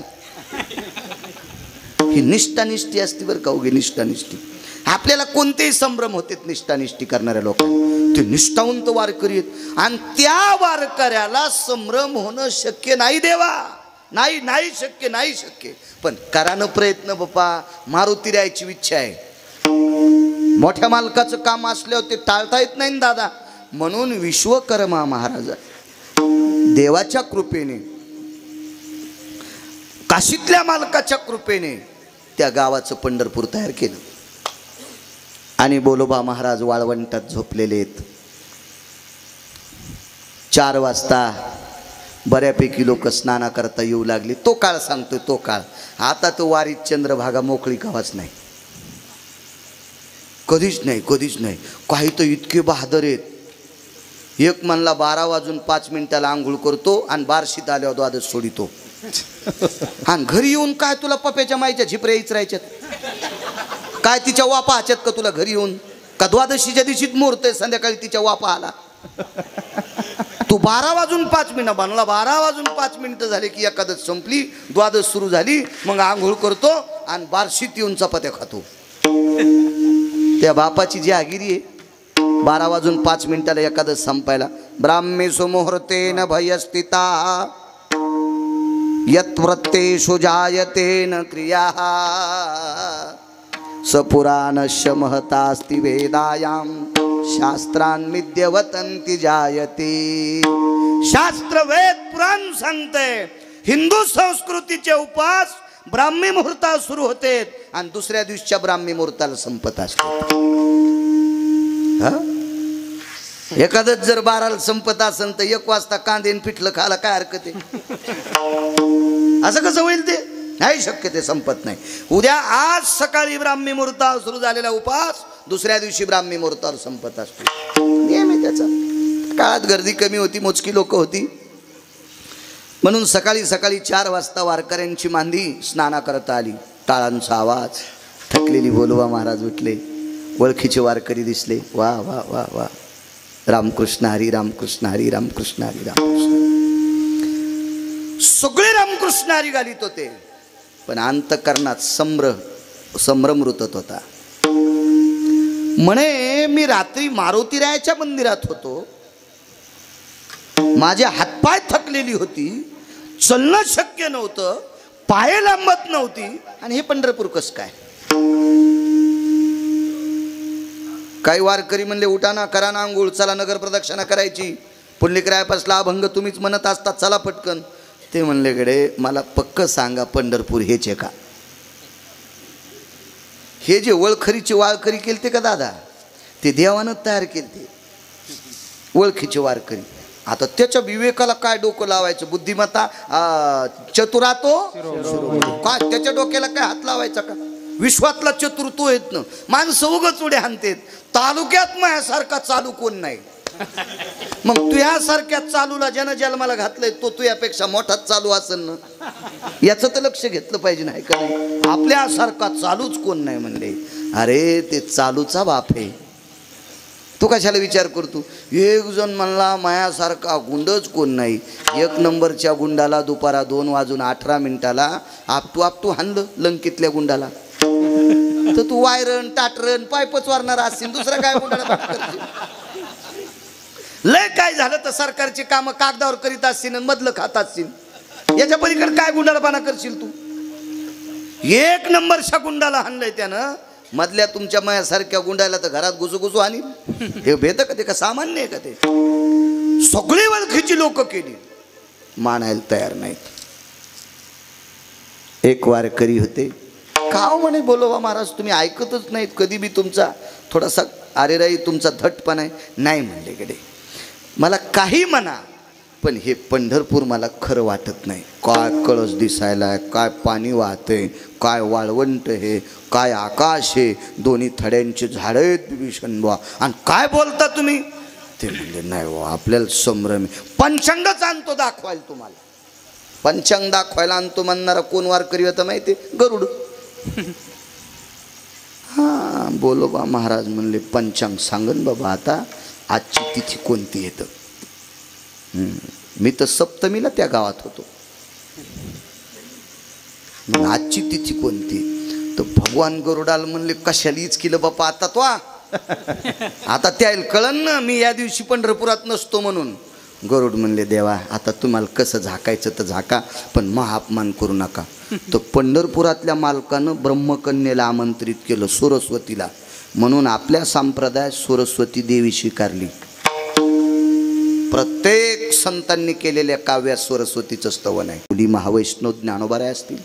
ही निष्ठानिष्ठी असते बरं का. उगे निष्ठानिष्ठी. आपल्याला कोणतेही संभ्रम होते निष्ठानिष्ठी करणाऱ्या लोकांना. ते निष्ठावंत वारकरी आहेत आणि त्या वारकऱ्याला संभ्रम होणं शक्य नाही देवा. नाही नाही शक्य, नाही शक्य. पण करानं प्रयत्न बाप्पा. मारुती रायाची इच्छा आहे. मोठ्या मालकाचं काम असल्यावर ते टाळता येत नाही दादा. म्हणून विश्वकर्मा महाराज देवाच्या कृपेने, काशीतल्या मालकाच्या कृपेने त्या गावाचं पंढरपूर तयार केलं. आणि बोलोबा महाराज वाळवंटात झोपलेले आहेत. 4 वाजता बऱ्यापैकी लोक स्नाना करता येऊ लागले. तो काळ सांगतोय, तो काळ. आता तो वारीत चंद्रभागा मोकळी गावाच नाही, कधीच नाही, कधीच नाही. काही तर इतके बहादर आहेत. एक म्हणला 12:05 आंघोळ करतो आणि बारशीत आल्यावर द्वादश सोडितो. आणि घरी येऊन काय तुला पप्याच्या माईच्या झिपऱ्या इचरायच्यात काय? तिच्या वापा हाच्यात का तुला घरी येऊन? का द्वादशीच्या दिवशीच मुहूर्त आहे, संध्याकाळी तिच्या वापा आला. तू 12:05 बनला. 12:05 झाले की एकादश संपली, द्वादश सुरू झाली. मग आंघोळ करतो आणि बारशीत येऊन चपात्या खातो. त्या बापाची जी आगिरी आहे. 12:05 एकादश संपायला. ब्राह्मे सुमुहूर्तेन भयस्थिता यत् व्रतेषु जायते न क्रिया सपुराणस्य महतास्ति वेदायाम शास्त्रान् विद्यवतन्ति जायते. शास्त्र वेद पुराण सांगते हिंदू संस्कृतीचे उपास ब्राह्मी मुहूर्ताला सुरू होते आणि दुसऱ्या दिवशीच्या ब्राह्मी मुहूर्ताला संपत असतात. एखादच जर 12ला संपत असेल तर 1 वाजता कांदेन पिठलं खायला काय हरकत आहे? असं कसं होईल? ते नाही शक्य, ते संपत नाही. उद्या आज सकाळी ब्राह्मी मुहूर्तावर सुरू झालेला उपास दुसऱ्या दिवशी ब्राह्मी मुहूर्तावर संपत असतो. नियम आहे त्याचा. काळात गर्दी कमी होती, मोजकी लोक होती म्हणून सकाळी सकाळी 4 वाजता वारकऱ्यांची मांदी स्नाना करता आली. टाळांचा आवाज. थकलेली बोलोबा महाराज उठले. ओळखीचे वारकरी दिसले. वा वा वा वा. रामकृष्ण हरी, रामकृष्ण हरी, रामकृष्ण हरी, रामकृष्ण. सगळे रामकृष्ण हरी घालीत होते, पण अंतकरणात संभ्रम रुतत होता. म्हणे मी रात्री मारुतीरायाच्या मंदिरात होतो. माझे हातपाय थकलेली होती, चलणं शक्य नव्हतं, पाय लांबत नव्हती आणि हे पंढरपूर कसं काय? काही वारकरी म्हणले, उठा ना, करा ना अंघोळ, चला नगर प्रदक्षिणा करायची. पुंडलिकरायापासला अभंग तुम्हीच म्हणत असतात, चला पटकन. ते म्हणले, कडे मला पक्क सांगा पंढरपूर हेच आहे का? हे जे वळखरीचे वारकरी केलते का दादा, ते देवानं तयार केलते ओळखीचे वारकरी. आता त्याच्या विवेकाला काय डोकं लावायचं? बुद्धिमत्ता चतुरातो काय, त्याच्या डोक्याला काय हात लावायचा का? विश्वातला चतुर तो येत ना. माणसं उगच उड्या हाणतेत. तालुक्यात माझ्यासारखा चालू कोण नाही. मग तुझ्यासारख्या चालूला ज्यानं जन्माला घातलंय तो तुझ्यापेक्षा मोठाच चालू असेल ना. याचं तर लक्ष घेतलं पाहिजे नाही का? आपल्यासारखा चालूच कोण नाही म्हणले. अरे ते चालूचा बाप आहे. तो कशाला विचार करतो? एक जण म्हणला मायासारखा गुंडच कोण नाही. 1 नंबरच्या गुंडाला दुपारा 2:18 आपटू हाणलं लंकेतल्या गुंडाला. तर तू वायरण टाटरण पायपच वारणार असतील, दुसरं काय गुंडाला? लय काय झालं तर सरकारची कामं कागदावर करीत असतील आणि मधलं खात असतील, याच्या पलीकडे काय गुंडाळपणा करशील तू? एक नंबरच्या गुंडाला हाणलंय त्यानं, मधल्या तुमच्या मायासारख्या गुंडाला तर घरात घुसू हानी. हे भेट का ते, का सामान्य आहे का ते? सगळी ओळखीची लोक केली, मानायला तयार नाहीत. एक वारकरी होते, काव म्हणे बोलोबा महाराज तुम्ही ऐकतच नाहीत, कधी बी तुमचा थोडासा अरेराई तुमचा धटपणा आहे. नाही म्हणले कडे, मला काही म्हणा पण हे पंढरपूर मला खरं वाटत नाही. काय कळस दिसायला, काय पाणी वाहतंय, काय वाळवंट हे, काय आकाश हे, दोन्ही थड्यांची झाडं आहेत भीषण बा, आणि काय बोलता तुम्ही? ते म्हणले नाही हो आपल्याला संभ्रम आहे. पंचांगच आणतो दाखवायला तुम्हाला. पंचांग दाखवायला आणतो म्हणणारा कोण वारकरी होता माहिती? गरुड. हा बोलोबा महाराज म्हणले पंचांग सांगन बाबा, आता आजची तिथी कोणती येतं? मी तर सप्तमीला त्या गावात होतो. मग आजची तिथी कोणती? तर भगवान गरुडाला म्हणले कशालीच केलं बापा आता तो, आता त्याला कळन ना मी या दिवशी पंढरपुरात नसतो म्हणून. गरुड म्हणले देवा आता तुम्हाला कसं झाकायचं तर झाका, पण महाअपमान करू नका. तर पंढरपुरातल्या मालकानं ब्रह्मकन्येला आमंत्रित केलं, सरस्वतीला, म्हणून आपल्या संप्रदायात सरस्वती देवी स्वीकारली. प्रत्येक संतांनी केलेल्या काव्यात सरस्वतीचं स्तवन आहे. मुली महावैष्णव ज्ञानोबाराय असतील,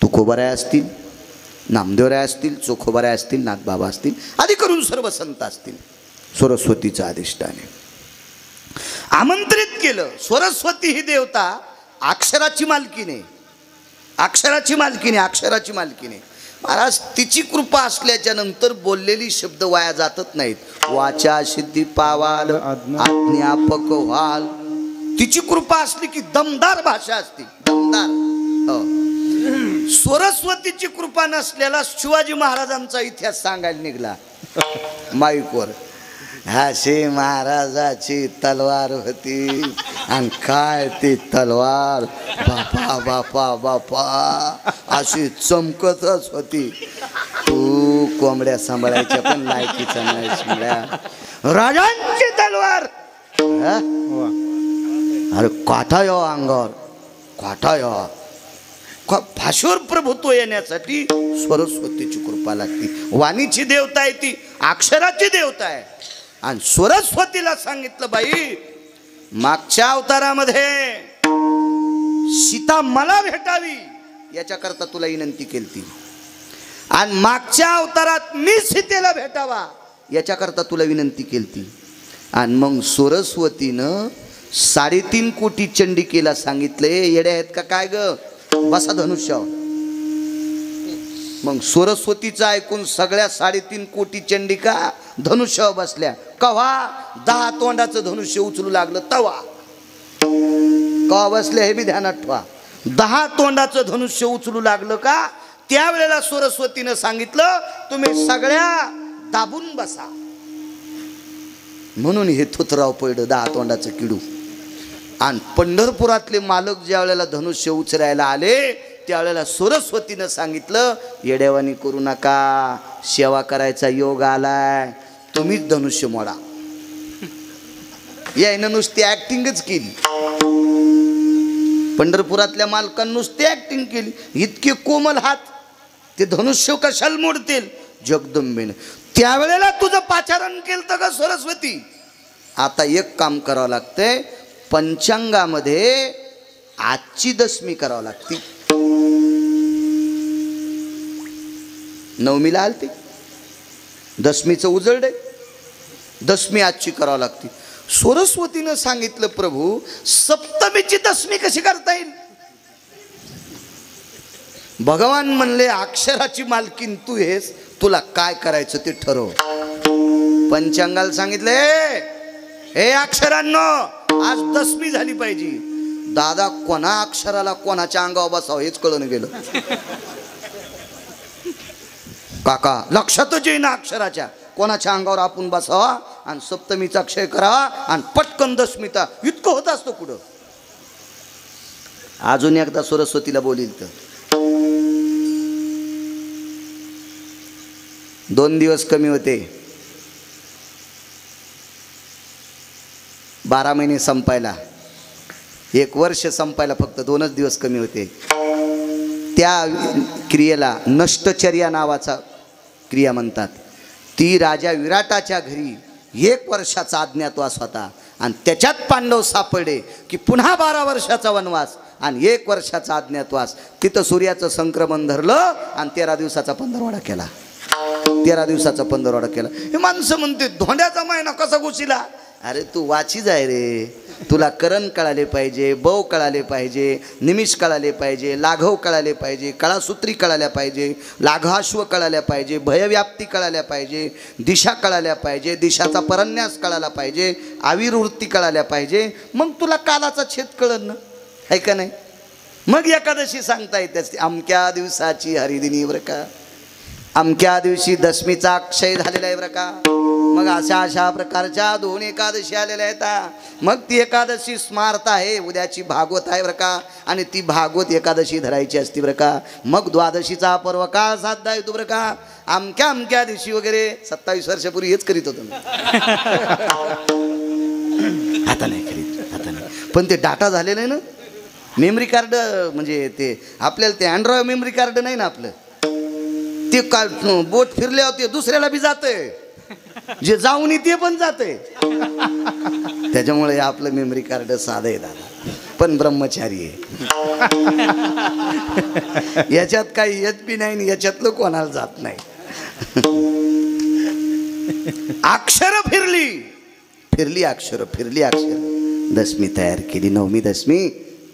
तुकोबाराय असतील, नामदेवराय असतील, चोखोबाराय असतील, नाथबाबा असतील, आदी करून सर्व संत असतील, सरस्वतीचं अधिष्ठान आहे. आमंत्रित केलं. सरस्वती ही देवता अक्षराची मालकीने, अक्षराची मालकीने, अक्षराची मालकीने. महाराज तिची कृपा असल्याच्या नंतर बोललेली शब्द वाया जातच नाहीत. वाचा सिद्धी पावाल, आज्ञापक व्हाल. तिची कृपा असली की दमदार भाषा असते, दमदार. हो. सरस्वतीची कृपा नसलेला शिवाजी महाराजांचा इतिहास सांगायला निघाला माईकवर. हाशी महाराजाची तलवार होती, आणि काय ती तलवार बापा बापा बापा अशी चमकतच होती. तू कोंबड्या सांभाळायच्या पण लायकीचा नाही शिंगड्या. राजांची तलवार, अरे काठा यो अंगावर, काठा यो. भाषेवर प्रभुत्व येण्यासाठी सरस्वतीची कृपा लागते. वाणीची देवता आहे ती, अक्षराची देवता आहे. आणि सरस्वतीला सांगितलं बाई मागच्या अवतारामध्ये सीता मला भेटावी याच्याकरता तुला विनंती केली, आणि मागच्या अवतारात मी सीतेला भेटावा याच्याकरता तुला विनंती केली. आणि मग सरस्वतीनं 3.5 कोटी चंडिकेला सांगितले येड्या आहेत का काय ग, बसा धनुष्यावर. मग सरस्वतीचं ऐकून सगळ्या 3.5 कोटी चंडिका धनुष्यावर बसल्या. कव्हा 10 तोंडाचं धनुष्य उचलू लागलं तवा. कव्हा बसले हे बी ध्यानात ठेवा. 10 तोंडाचं धनुष्य उचलू लागलं का त्यावेळेला सरस्वतीनं सांगितलं तुम्ही सगळ्या दाबून बसा. म्हणून हे थुतराव पडलं 10 तोंडाचं किडू. आणि पंढरपुरातले मालक ज्या वेळेला धनुष्य उचलायला आले त्यावेळेला सरस्वतीनं सांगितलं येडेवानी करू नका, सेवा करायचा योग आलाय, तुम्हीच धनुष्य मोडा. यायनं नुसती ऍक्टिंगच केली. पंढरपुरातल्या मालकांनी नुसती ऍक्टिंग केली. इतके कोमल हात, ते धनुष्य कशाला मोडतील? जगदंबेनं त्यावेळेला तुझं पाचारण केलं का सरस्वती? आता एक काम करावं लागतंय, पंचांगामध्ये आजची दशमी करावं लागते. नवमीला आलती, दशमीचं उजळडे, दशमी आजची करावं लागते. सरस्वतीनं सांगितलं प्रभू सप्तमीची दशमी कशी करता येईल? भगवान म्हणले अक्षराची मालकीन तू हेस, तुला काय करायचं ते ठरव. पंचांगाला सांगितले हे अक्षरांनो आज दशमी झाली पाहिजे. दादा कोणा अक्षराला कोणाच्या अंगावर बसावं हेच कळून गेलं. काका लक्षातच येईना अक्षराच्या कोणाच्या अंगावर आपण बसावा आणि सप्तमीचा क्षय करावा आणि पटकन दशमीचा इतकं होत असतं कुठं. अजून एकदा सरस्वतीला बोलील तर 2 दिवस कमी होते. 12 महिने संपायला, 1 वर्ष संपायला फक्त 2च दिवस कमी होते. त्या क्रियेला नष्टचर्या नावाचा क्रिया म्हणतात. ती राजा विराटाच्या घरी 1 वर्षाचा अज्ञातवास होता आणि त्याच्यात पांडव सापडले की पुन्हा 12 वर्षाचा वनवास आणि 1 वर्षाचा अज्ञातवास. तिथं सूर्याचं संक्रमण धरलं आणि 13 दिवसाचा पंधरवाडा केला. 13 दिवसाचा पंधरवाडा केला. हे माणसं म्हणते धोंड्याचा महिना कसा घुसीला. अरे तू वाचीच आहे रे, तुला करण कळाले पाहिजे, बव कळाले पाहिजे, निमिष कळाले पाहिजे, लाघव कळाले पाहिजे, कळासूत्री कळाल्या पाहिजे, लाघाश्व कळाल्या पाहिजे, भयव्याप्ती कळाल्या पाहिजे, दिशा कळाल्या पाहिजे, दिशाचा परन्यास कळाला पाहिजे, आविर्वृत्ती कळाल्या पाहिजे. मग तुला कालाचा छेद कळन ना, आहे का नाही. मग एकादशी सांगता येते अमक्या दिवसाची हरिदिनी बरं का, अमक्या दिवशी दशमीचा अक्षय झालेला आहे बरं का. मग अशा प्रकारच्या 2 एकादशी आलेल्या आहेत. मग ती एकादशी स्मार्त आहे, उद्याची भागवत आहे बरं का, आणि ती भागवत एकादशी धरायची असती बरं का. मग द्वादशीचा पर्व काळ साधता येतो बरं का. अमक्या दिवशी वगैरे 27 वर्षापूर्वी हेच करीत होतो मी. आता नाही करीत, आता नाही. पण ते डाटा झालेलं आहे ना, मेमरी कार्ड, म्हणजे ते आपल्याला ते अँड्रॉइड मेमरी कार्ड नाही ना आपलं, ते का बोट फिरले होते दुसऱ्याला बी जाते, जे जाऊन ते पण जाते. त्याच्यामुळे आपलं मेमरी कार्ड साधं आहे दादा, पण ब्रह्मचारी आहे. याच्यात काही येत बी नाही, याच्यातलं कोणाला जात नाही. अक्षर फिरली अक्षर. दशमी तयार केली, 9वी दशमी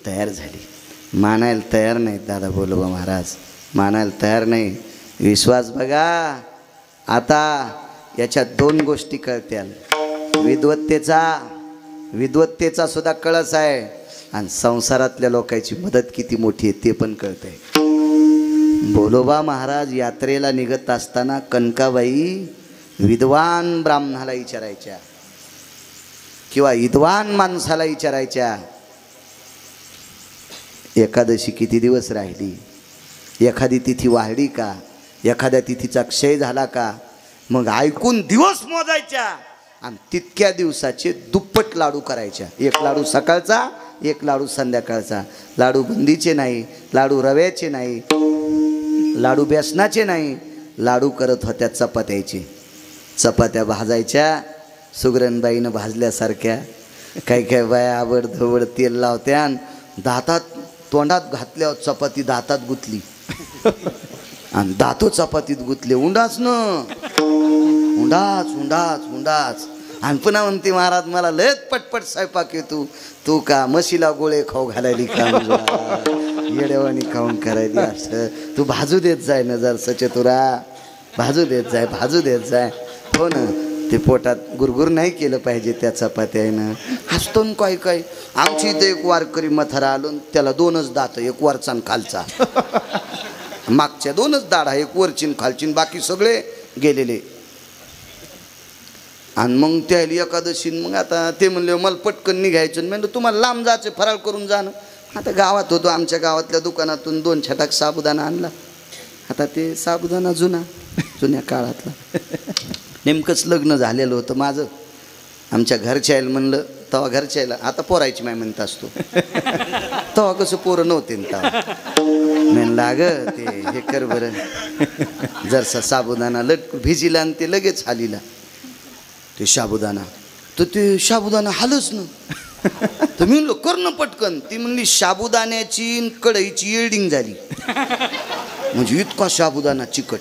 तयार झाली. मानायला तयार नाहीत दादा बोलोबा महाराज, मानायला तयार नाही. विश्वास बघा. आता याच्यात 2 गोष्टी कळत्याल. विद्वत्तेचा सुद्धा कळस आहे आणि संसारातल्या लोकांची मदत किती मोठी आहे ते पण कळतंय. बोलोबा महाराज यात्रेला निघत असताना कनकाबाई विद्वान ब्राह्मणाला विचारायच्या किंवा विद्वान माणसाला विचारायच्या, एकादशी किती दिवस राहिली, एखादी तिथी वाढली का, एखाद्या तिथीचा क्षय झाला का. मग ऐकून दिवस मोजायच्या आणि तितक्या दिवसाचे दुप्पट लाडू करायच्या. 1 लाडू सकाळचा, 1 लाडू संध्याकाळचा. लाडू बुंदीचे नाही, लाडू रव्याचे नाही, लाडू बेसनाचे नाही. लाडू करत होत्या चपात्याचे. चपात्या भाजायच्या सुगरणबाईनं भाजल्यासारख्या. काही बाया आवड धवड तेल लावत्या, दातात तोंडात घातल्यावर चपाती दातात गुतली आणि दातो चपातीत गुतले. उंडाच आणि पुन्हा म्हणते महाराज मला लयच पटपट स्वयंपाक येतो. तू का म्हशीला गोळे खाऊ घालायली का, येड्यावानी खाऊन करायली. असं तू भाजू देत जाय ना जर चतुरा, भाजू देत जाय. हो ना, ते पोटात गुरगुर नाही केलं पाहिजे त्या चपात्यानं. हसतो काय आमची इथं एक वारकरी मथारा आलो, त्याला 2च दात, एक वरचा आणि खालचा. मागच्या 2च दाढा, एक वरचीन खालचीन, बाकी सगळे गेलेले. आणि मग त्याली एकादशी. मग आता ते म्हणले मला पटकन निघायचं. म्हणलं तुम्हाला लांब जायचं, फराळ करून जाणं. आता गावात होतो, आमच्या गावातल्या दुकानातून 2 छटाक साबुदाणा आणला. आता ते साबुदाणा जुन्या काळातला. नेमकंच लग्न झालेलं होतं माझं. आमच्या घरच्याला म्हणलं, तेव्हा घरच्याला, आता पोरायची माय म्हणत असतो, तेव्हा कसं पोरं नव्हते तेव्हा. म्हणलं अगं ते हे कर बरं, जरसा साबुदाणा भिजिला आणि ते लगेच हालीला ते साबुदाणा. तर ते साबुदाणा हालच ना. तर मी म्हणलो कर ना पटकन. ती म्हणली साबुदाण्याची कढईची येल्डिंग झाली, म्हणजे इतका साबुदाणा चिकट.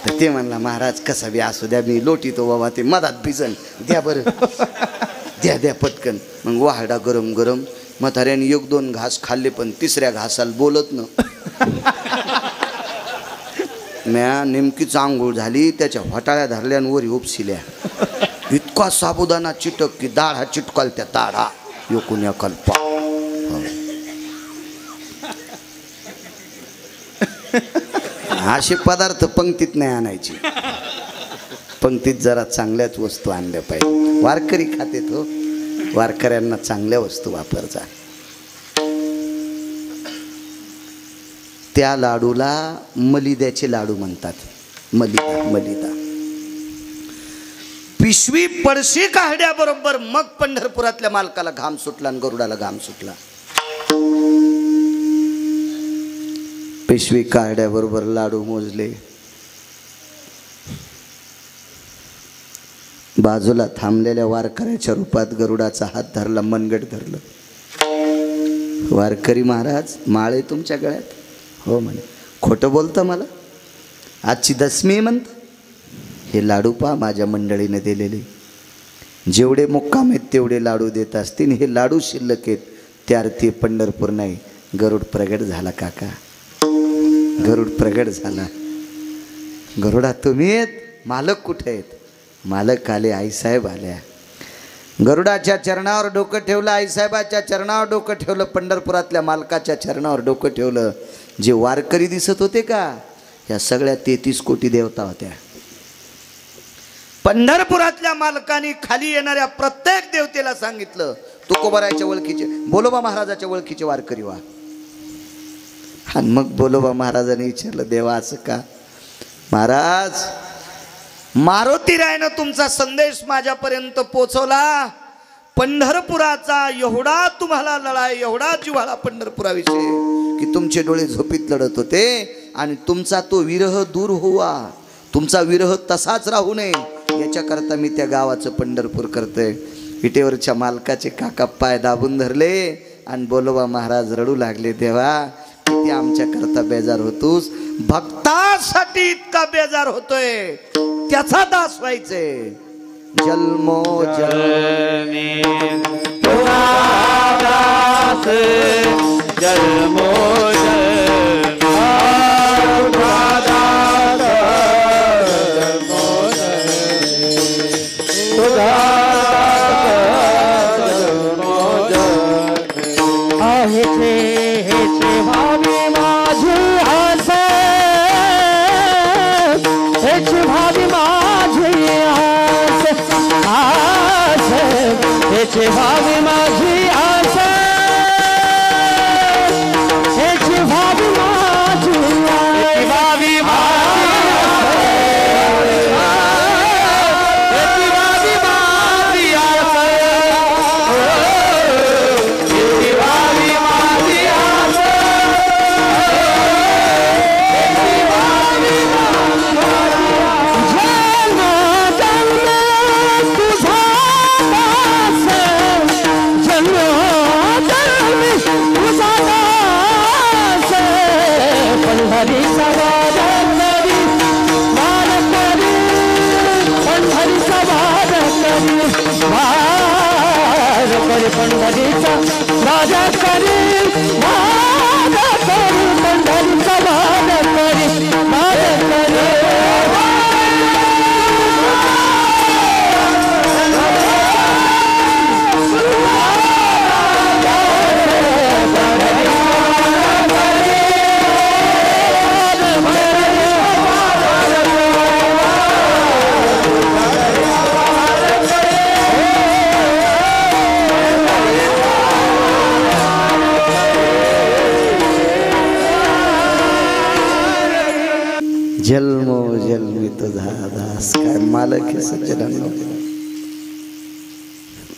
तर ते म्हणला महाराज कसा बी असू द्या, मी लोटीतो बाबा, ते मधात भिजन, द्या बरं, द्या पटकन. मग वाहडा गरम. म्हाताऱ्याने 1-2 घास खाल्ले, पण 3ऱ्या घासाला बोलत ना. म्या नेमकीच आंघोळ झाली, त्याच्या होटाळ्या धरल्यान वरी उपसिल्या. इतका साबुदाणा चिटक की दाढा चिटकाल त्या दाढा योकुन्या कल्पा. असे पदार्थ पंक्तीत नाही आणायचे. पंक्तीत जरा चांगल्याच वस्तू आणल्या पाहिजे. वारकरी खाते तो, वारकऱ्यांना चांगल्या वस्तू वापरचा. त्या लाडूला मलिद्याचे लाडू म्हणतात. मलिदा पिशवी पडशी काढल्याबरोबर मग पंढरपुरातल्या मालकाला घाम सुटला आणि गरुडाला घाम सुटला. पिशवी काढल्याबरोबर लाडू मोजले. बाजूला थांबलेल्या वारकऱ्याच्या रूपात गरुडाचा हात धरला, मनगट धरलं. वारकरी महाराज, माळ आहे तुमच्या गळ्यात? हो म्हणे. खोटं बोलतं मला? आजची दशमी म्हणतं. हे लाडू पहा माझ्या मंडळीने दिलेले. जेवढे मुक्काम आहेत तेवढे लाडू देत असतील. हे लाडू शिल्लक आहेत, त्या अर्थी पंढरपूर नाही. गरुड प्रगट झाला काका, गरुड प्रगट झाला. गरुडा तुम्ही आहेत? मालक कुठे आहेत? मालक आले, आईसाहेब आल्या. गरुडाच्या चरणावर डोकं ठेवलं, आईसाहेबाच्या चरणावर डोकं ठेवलं, पंढरपुरातल्या मालकाच्या चरणावर डोकं ठेवलं. जे वारकरी दिसत होते का, या सगळ्या 33 कोटी देवता होत्या. पंढरपुरातल्या मालकाने खाली येणाऱ्या प्रत्येक देवतेला सांगितलं, तुकोबारायच्या ओळखीचे, बोलोबा महाराजाच्या ओळखीचे वारकरी व्हा. आणि मग बोलोबा महाराजांनी विचारलं, देवा असं का? महाराज, मारुती रायनं तुमचा संदेश माझ्यापर्यंत पोचवला. पंढरपुराचा एवढा तुम्हाला लढा, एवढा जिव्हाळा पंढरपुराविषयी की तुमचे डोळे झोपीत लढत होते. आणि तुमचा तो विरह दूर होवा, तुमचा विरह तसाच राहू नये, याच्याकरता मी त्या गावाचं पंढरपूर करतोय. विटेवरच्या मालकाचे काका पाय दाबून धरले आणि बोलोबा महाराज रडू लागले. देवा, किती आमच्याकरता बेजार होतोस. भक्तासाठी इतका बेजार होतोय, त्याचा दास व्हायचे. जन्मो जन्मी तुझा दास, जन्मो जन्मी तुझा दास, जन्मो जन्मी तुझा दास, जन्मो जन्मी. हेचे भावी माझे आस, हेचे भावी माझे आस, आस, हेचे भावी माझी आस, हेचे भावी माझी आस, भावी माझी जन्मो जन्मी तुझा दास. काय मालक हे सज्जनांनो.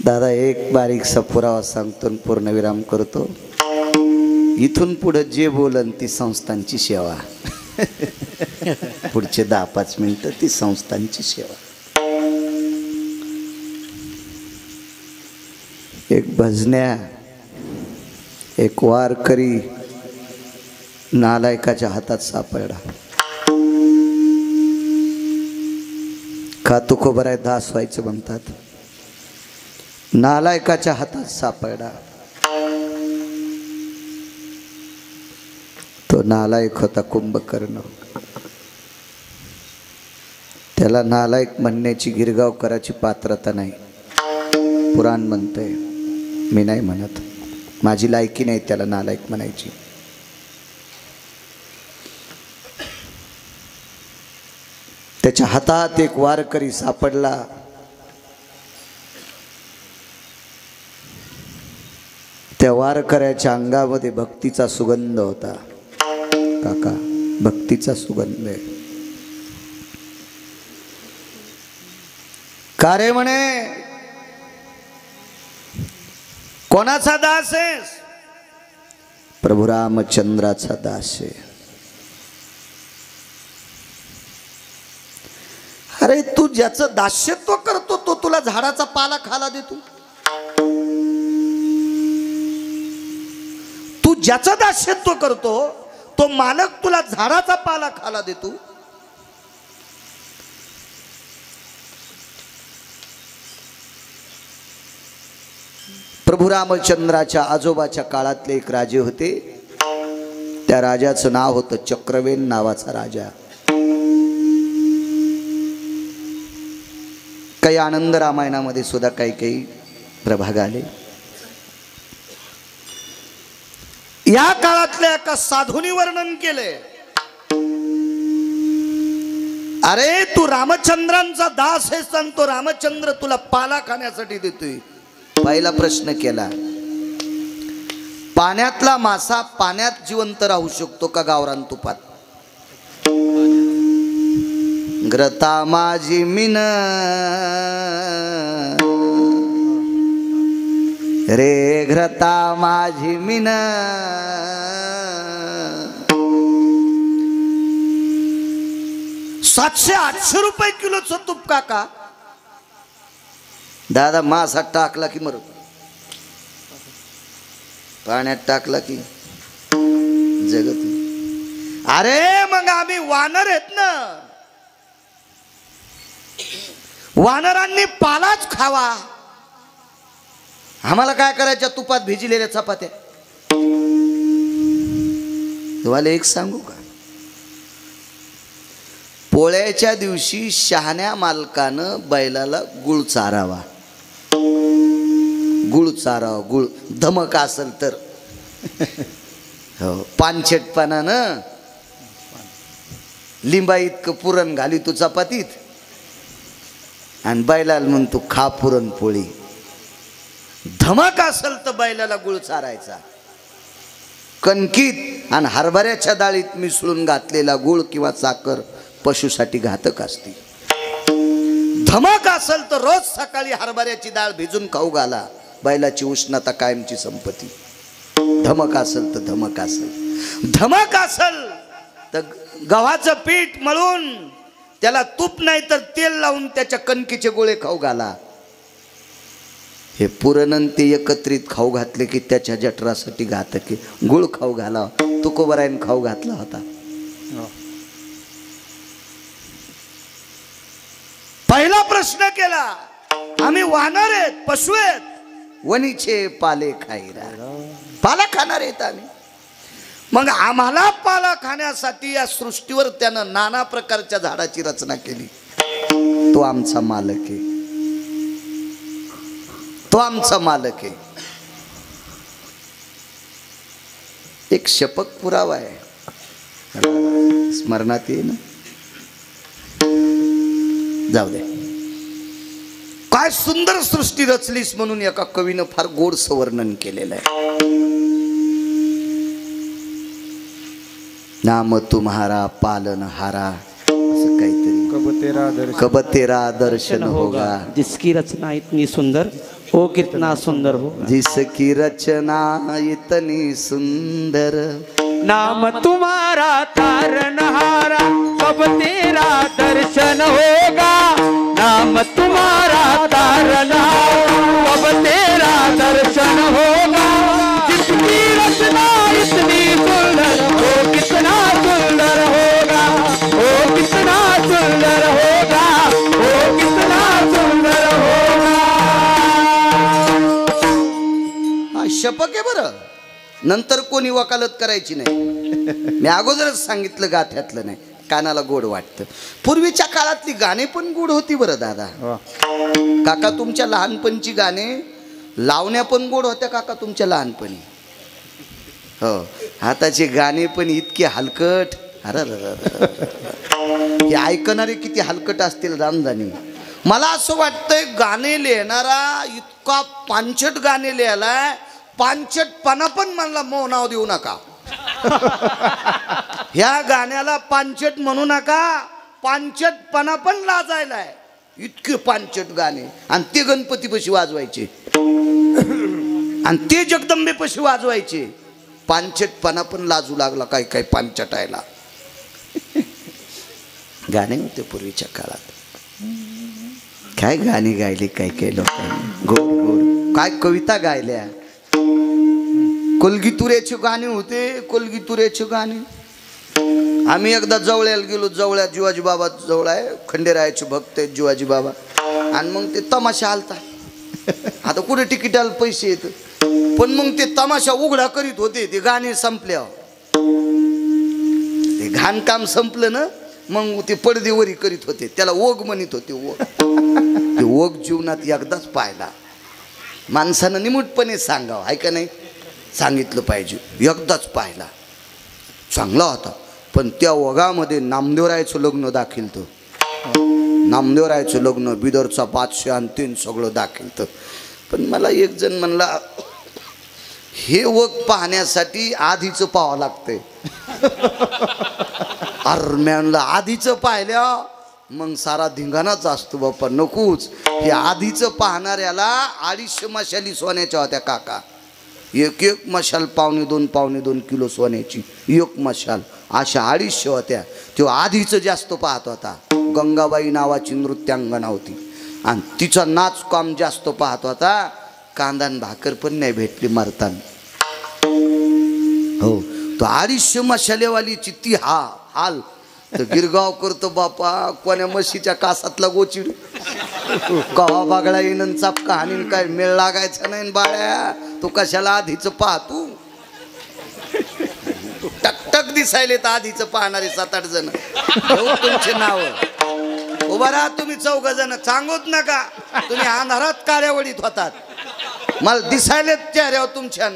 दादा, एक बारीकसा पुरावा सांगतो, पूर्णविराम करतो. इथून पुढे जे बोलन ती संस्थांची सेवा. पुढचे 10-5 मिनिटं ती संस्थांची सेवा. एक भजन्या, एक वारकरी नालायकाच्या हातात सापडला. का तुकोबाराय दास व्हायचं म्हणतात. नालायकाच्या हातात सापडला. तो नालायक होता कुंभकर्ण. त्याला नालायक म्हणण्याची गिरगावकराची पात्रता नाही. पुराण म्हणतंय, मी नाही म्हणत. माझी लायकी नाही त्याला नालायक म्हणायची. त्याच्या हातात एक वारकरी सापडला. त्या वारकऱ्याच्या अंगामध्ये भक्तीचा सुगंध होता. काका, भक्तीचा सुगंध आहे. का रे म्हणे, कोणाचा दास आहेस? प्रभू रामचंद्राचा दास आहे. अरे तू ज्याचं दास्यत्व करतो तो तुला झाडाचा पाला खायला देतो. तू ज्याचं दास्यत्व करतो तो मालक तुला झाडाचा पाला खायला देतो. प्रभू रामचंद्राच्या आजोबाच्या काळातले एक राजे होते. त्या राजाचं नाव होतं चक्रवेन नावाचा राजा. काही आनंद रामायणामध्ये सुद्धा काही काही प्रभाग आले. या काळातल्या एका साधूनी वर्णन केले, अरे तू रामचंद्रांचा दास आहेस आणि तो रामचंद्र तुला पाला खाण्यासाठी देतोय. पहिला प्रश्न केला, पाण्यातला मासा पाण्यात जिवंत राहू शकतो का गावरान तुपात? ग्रता माझी मिन रे, घ्रता माझी मिन. 700-800 रुपये किलोचं तूप काका. दादा मासा टाकला की मरतो, पाण्यात टाकला की जगत. अरे मग आम्ही वानर आहेत ना, वानरांनी पालाच खावा. आम्हाला काय करायच्या तुपात भिजलेल्या चपात्या? तुम्हाला एक सांगू का, पोळ्याच्या दिवशी शहाण्या मालकानं बैलाला गुळ चारावा. गुळ चारावा, गुळ धमक असेल तर. हो, पानछेटपणानं लिंबा इतकं पुरण घाली तू चपातीत आणि बैलाला म्हणतो खा पुरणपोळी. धमक असेल तर बैलाला गुळ चारायचा. कणकीत आणि हरभऱ्याच्या डाळीत मिसळून घातलेला गुळ किंवा साखर पशुसाठी घातक असते. धमक असेल तर रोज सकाळी हरभऱ्याची डाळ भिजून खाऊ घाला, बैलाची उष्णता कायमची संपत्ती. धमक असेल तर धमक असेल. धमक असेल तर गव्हाचं पीठ मळून त्याला तूप नाही तर तेल लावून त्याच्या कणकीचे गोळे खाऊ घाला. हे पुरण ते एकत्रित खाऊ घातले की त्याच्या जठरासाठी घातक. गुळ खाऊ घाला, तुकोबरायन खाऊ घातला होता. पहिला प्रश्न केला, आम्ही वानर आहेत, पशु आहेत, वनीचे पाले खाईरा, पाला खाणार आहेत आम्ही. मग आम्हाला पाला खाण्यासाठी या सृष्टीवर त्यानं नाना प्रकारच्या झाडाची रचना केली. तो आमचा मालक आहे, तो आमचा मालक आहे. एक शपक पुरावा आहे, स्मरणात ये ना, जाऊ दे. काय सुंदर सृष्टी रचलीस म्हणून एका कवीनं फार गोडसं वर्णन केलेलं आहे. नाम तुम्हारा पालनहारा, असं काहीतरी. कब तेरा दर्शन होगा, जिसकी रचना इतनी सुंदर ओ कितना सुंदर होगा. जिसकी रचना इतनी सुंदर, नाम तुम्हारा तारनहारा, कब तेरा दर्शन होगा. नाम तुम्हारा तारनहारा, कब तेरा दर्शन होगा. जिसकी रचना इतनी सुंदर ओ कितना सुंदर होगा, ओ कितना सुंदर होगा, ओ कितना सुंदर होगा. हा शपक आहे बरं. नंतर कोणी वकालत करायची नाही. मी अगोदरच सांगितलं गाथ्यातलं नाही, कानाला गोड वाटतं. पूर्वीच्या काळातली गाणी पण गोड होती बरं दादा. काका तुमच्या लहानपणची गाणे लावण्या पण गोड होत्या काका तुमच्या लहानपणी. हो, आताचे गाणे पण इतके हलकट. अरे हे ऐकणारे किती हलकट असतील रामजानी. मला असं वाटतंय गाणे लिहिणारा इतका पांचट गाणे लिहायलाय, पांचटपणा पण मला मो नाव देऊ नका. ह्या गाण्याला पांचट म्हणू नका, पांचटपणा पण लाजायलाय. इतके पांचट गाणे. आणि ते गणपतीपाशी वाजवायचे आणि ते जगदंबेपाशी वाजवायचे. पांचटपणा पण लाजू लागला काय काय पांचटायला. गाणे होते पूर्वीच्या काळात. काय गाणी गायली काय काय लोकांनी, गोड गोड काय कविता गायल्या. कोलगीतुऱ्याचे गाणे होते, कोलगीतुऱ्याचे गाणे. आम्ही एकदा जवळ्याला गेलो. जवळ्यात जीवाजी बाबा जवळ आहे, खंडेरायाचे भक्त आहेत जीवाजी बाबा. आणि मग ते तमाशा आलता. आता कुठे तिकिटाला पैसे येत, पण मग ते तमाशा उघडा करीत होते. ते गाणे संपल्यावर ते घाणकाम संपलं ना, मग ते पडदेवरी करीत होते. त्याला ओघ म्हणत होते. ओघ ते ओघ जीवनात एकदाच पाहिला. माणसानं निमूटपणे सांगावं, आहे का नाही, सांगितलं पाहिजे. एकदाच पाहिला, चांगला होता. पण त्या ओघामध्ये नामदेवरायचं लग्न दाखिलतं. नामदेवरायचं लग्न, बिदरचा बादशाह आणि तीन सगळं दाखिलतं. पण मला एक जण म्हणला, हे ओघ पाहण्यासाठी आधीचं पाहावं लागतंय. अरे म्हणलं आधीचं पाहिल्या मग सारा धिंगाणाच असतो बाप्पा, नकोच. हे आधीचं पाहणाऱ्याला 250 मशाली सोन्याच्या होत्या काका. एक एक मशाल पावणे दोन किलो सोन्याची एक मशाल, अशा 250 होत्या. तो आधीचं जास्त पाहत होता. गंगाबाई नावाची नृत्यांगना होती आणि तिचा नाच काम जास्त पाहत होता. कांदान भाकर पण नाही भेटली मरताना. हो, तो 250 मशालेवालीची ती हाल. तर गिरगाव करतो बापा, कोण्या म्हशीच्या कासातला गोचिड कवा बागळा येईन चापका हाणीन, काय मेळ लागायचा नाही बाळ्या. तू कशाला आधीचं पाहतू. टकटक दिसायले तर आधीचं पाहणारे 7-8 जण. तुमचे नाव उभा राहा तुम्ही 4 जण. सांगूच नका तुम्ही अंधारात कार्यावळीत होतात. मला दिसायले चेहऱ्यावर तुमच्या,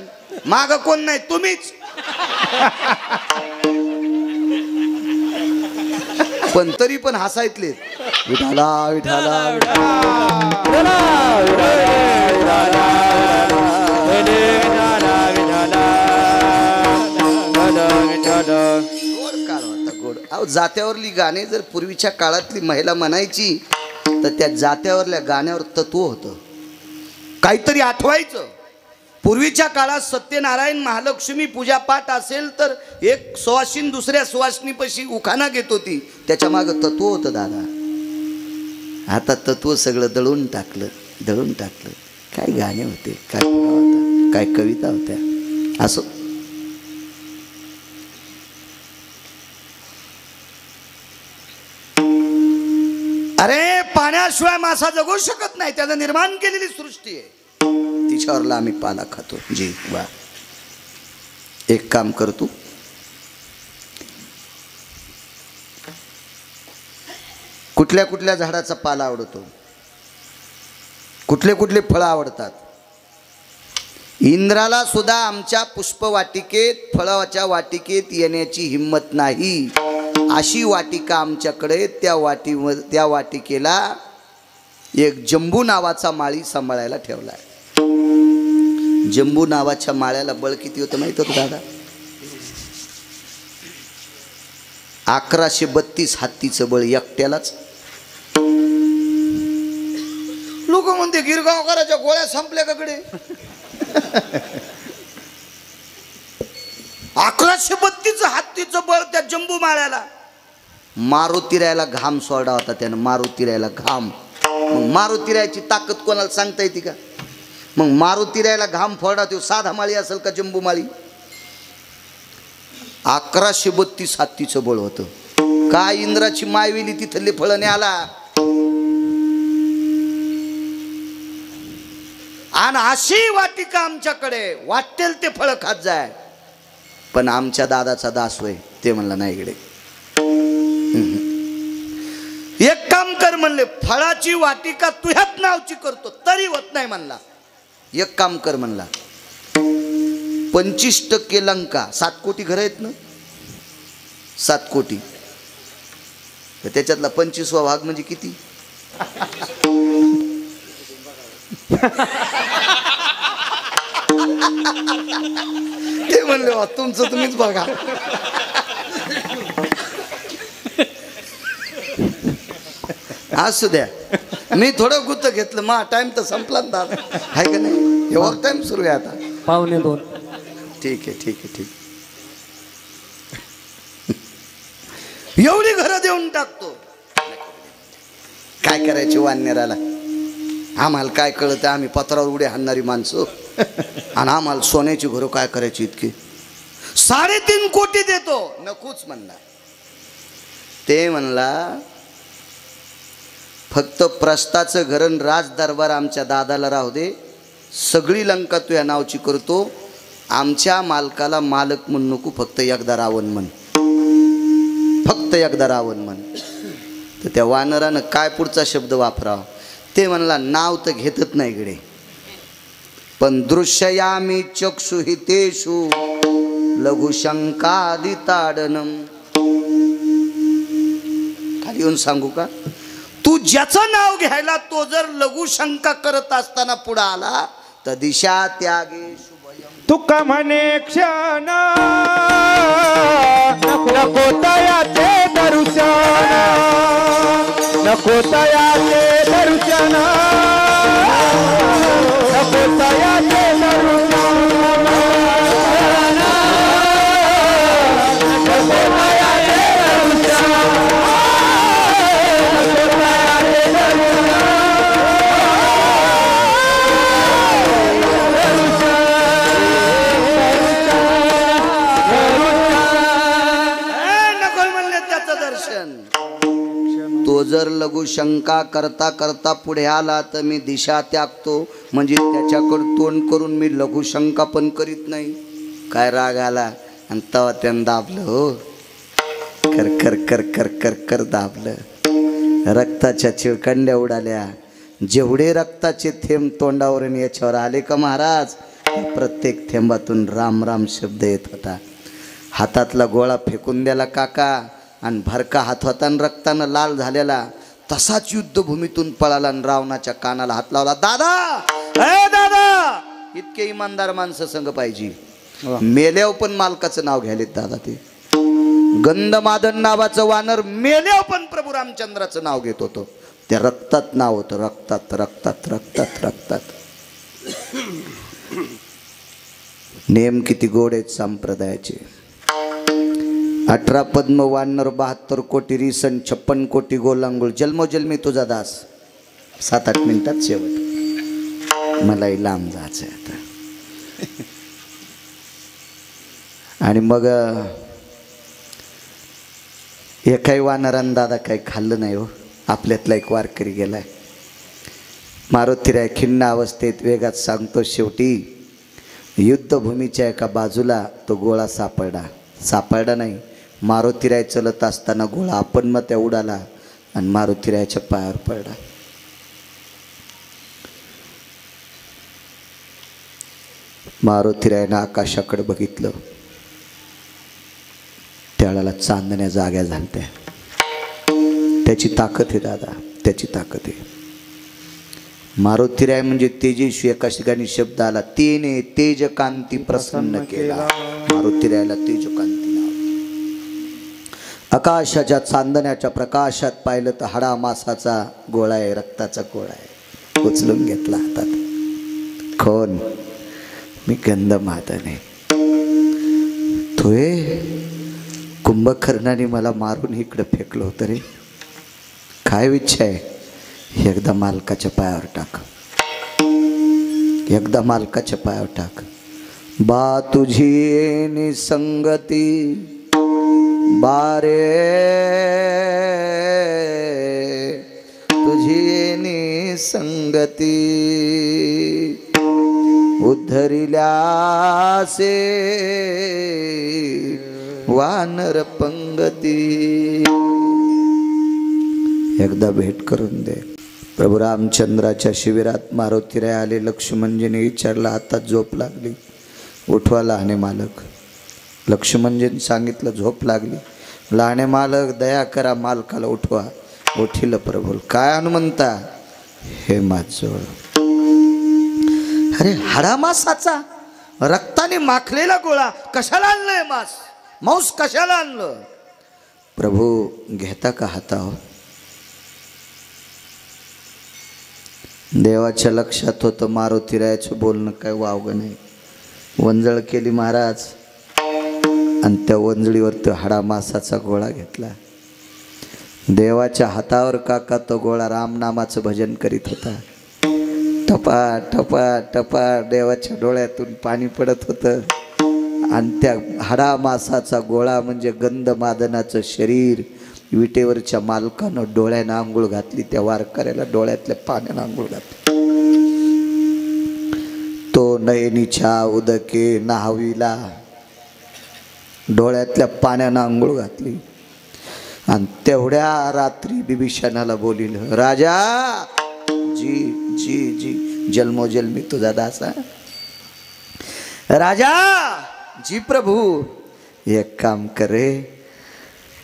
माग कोण नाही तुम्हीच. पण तरी पण हसायतले. विठाला विठाला गोड काळ होता, गोड. अहो, जात्यावरली गाणे जर पूर्वीच्या काळातली महिला म्हणायची तर त्या जात्यावरल्या गाण्यावर तत्व होतं, काहीतरी आठवायचं. पूर्वीच्या काळात सत्यनारायण महालक्ष्मी पूजापाठ असेल तर एक सुवासिनी दुसऱ्या सुवासिनीपाशी उखाणा घेत होती. त्याच्या मागं तत्व होतं दादा. आता तत्व सगळं दळून टाकलं. काय गाणे होते, काय होता, काय कविता होत्या. असं अरे पाण्याशिवाय मासा जगू शकत नाही. त्यानं निर्माण केलेली सृष्टी आहे, तिच्यावरला आम्ही पाला खातो. जी वा. एक काम करतो, कुठल्या कुठल्या झाडाचा पाला आवडतो, कुठले कुठले फळं आवडतात. इंद्राला सुद्धा आमच्या पुष्पवाटिकेत, फळाच्या वाटिकेत येण्याची हिम्मत नाही. अशी वाटिका आमच्याकडे. त्या वाटिकेला एक जंबू नावाचा माळी सांभाळायला ठेवलाय. जंबू नावाच्या माळ्याला बळ किती होतं माहित होतं दादा? 1132 हत्तीचं बळ एकट्यालाच. लोक म्हणते गिरगावकराच्या गोळ्या संपल्या काकडे. 1132 हत्तीचं बळ त्या जंबू माळ्याला. मारुतीरायला घाम सोडा होता त्यानं, मारुतीरायला घाम. मग मारुतीरायची ताकद कोणाला सांगता येते का? मग मारुतीरायला घाम फोडा, तो साधा माळी असेल का जंबू माळी? 1132 हत्तीचं बळ होतं. काय इंद्राची मायविली तिथले फळने आला. आणि अशी वाटिका आमच्याकडे, वाटेल ते फळ खात जाय. पण आमच्या दादाचा दास होय, ते म्हणला नाही इकडे. एक काम कर म्हणले, फळाची वाटिका तुझ्याच नावची करतो तरी होत नाही म्हणला. एक काम कर म्हणला, 25% लंका, 7 कोटी घर आहेत ना, 7 कोटी, तर त्याच्यातला 25वा भाग म्हणजे किती? ते म्हणले तुमचं तुम्हीच बघा. असू द्या. मी थोडं गुत्त घेतलं मा टाइम तर संपला ना दादा आहे का नाही ओव्हर टाइम सुरू आहे आता 1:45. ठीक आहे ठीक आहे ठीक एवढी घरं देऊन टाकतो काय करायची वाननेराला आम्हाला काय कळतं आम्ही पत्रावर उड्या हाणणारी माणसं आणि आम्हाला सोन्याची घरं काय करायची इतकी 3.5 कोटी देतो नकोच म्हणला ते म्हणला फक्त प्रस्ताचं घरन राज दरबार आमच्या दादाला राहू दे सगळी लंका तू या नावची करतो आमच्या मालकाला मालक म्हणू नको फक्त एकदा रावण म्हण फक्त एकदा रावण म्हण तर त्या वानरानं काय पुढचा शब्द वापरावा ते म्हणला नाव तर घेतच नाही गडे पण दृश्ययामी चक्षुहितेषु लघुशंकादि ताडनम खाली येऊन सांगू का तू ज्याचं नाव घ्यायला तो जर लघुशंका करत असताना पुढे आला तर दिशा त्यागे शुभयम तुका म्हणे क्षण नको तयाचे दर्शन नको तयाचे दर्शन नको तयाचे तो जर लघुशंका करता करता पुढे आला तर मी दिशा त्यागतो म्हणजे त्याच्याकडे तोंड करून मी लघुशंका पण करीत नाही काय राग आला आणि तेव्हा त्यानं दाबलं हो कर कर कर कर कर कर दाबलं रक्ताच्या चिळकंड्या उडाल्या जेवढे रक्ताचे थेंब तोंडावर आणि याच्यावर आले का महाराज प्रत्येक थेंबातून राम राम शब्द येत होता हातातला गोळा फेकून द्याला काका आणि भरका हात होता आणि रक्तानं लाल झालेला तसाच युद्धभूमीतून पळाला आणि रावणाच्या कानाला हात लावला दादा ए दादा इतके इमानदार माणसं संग पाहिजे मेल्यावर पण मालकाचं नाव घ्यायलेत दादा ते गंधमादन नावाचं वानर मेल्यावर पण प्रभू रामचंद्राचं नाव घेत होतं त्या रक्तात नाव होतं रक्तात रक्तात रक्तात रक्तात नेम किती गोड आहेत संप्रदायाचे 18 पद्म वानर 72 कोटी रिसन 56 कोटी गोलांगुळ जन्मोजन्मी तुझा दास 7-8 मिनिटात शेवट मलाही लांब जायचं आता आणि मग एकाही वानरान दादा काही खाल्लं नाही हो आपल्यातला एक वारकरी गेलाय मारुतीराय खिन्न अवस्थेत वेगात सांगतो शेवटी युद्धभूमीच्या एका बाजूला तो गोळा सापडला नाही मारुतीराय चलत असताना गोळा आपण मग त्या उडाला आणि मारुतीरायच्या पायावर पडला मारुतीरायनं आकाशाकडे बघितलं त्याला चांदण्या जाग्या झालत्या त्याची ताकद आहे दादा त्याची ताकद आहे मारुतीराय म्हणजे तेजस्वी एका ठिकाणी शब्द आला तेने तेजकांती प्रसन्न केला मारुतीरायला तेजकांती नाव आकाशाच्या चांदण्याच्या प्रकाशात पाहिलं तर हाडा मासाचा गोळा आहे रक्ताचा गोळा आहे उचलून घेतला हातात कोण मी गंधमादन तोय कुंभकर्णाने मला मारून इकडं फेकलं होतं रे काय इच्छा आहे एकदा मालकाच्या पायावर टाक एकदा मालकाच्या पायावर टाक बा तुझी निसंगती बारे तुझी निसंगती उद्धरिल्यासे वानर पंगती एकदा भेट करून दे प्रभू रामचंद्राच्या शिबिरात मारुतीराय आले लक्ष्मणजीने विचारला हातात झोप लागली उठवा लहाने मालक लक्ष्मणजीने सांगितलं झोप लागली लहाने मालक दया करा मालकाला उठवा उठिलं प्रभू काय हनुमंता हे माझजवळ अरे हाडा मासाचा रक्ताने माखलेला गोळा कशाला आणलंय मांस कशाला आणलं प्रभू घेता का हातावर देवाच्या लक्षात होतं मारुतीरायाचं बोलणं काय वावगं नाही. वंजळ केली महाराज आणि त्या वंजळीवर तो हाडामासाचा गोळा घेतला. देवाच्या हातावर काका तो गोळा रामनामाचं भजन करीत होता. टपा टपा टपा देवाच्या डोळ्यातून पाणी पडत होतं आणि त्या हाडामासाचा गोळा म्हणजे गंधमादनाचं शरीर विटेवरच्या मालकानं डोळ्यानं आंघोळ घातली. त्या वारकऱ्याला डोळ्यातल्या पाण्यानं आंघोळ घातली. तो नयनीच्या उदके न्हाविला, डोळ्यातल्या पाण्यानं आंघोळ घातली. आणि तेवढ्या रात्री बिभीषणाला बोलिल, राजा जी जी जी जन्मोजन्मी तुझा दास आहे. राजा जी प्रभू, एक काम करे,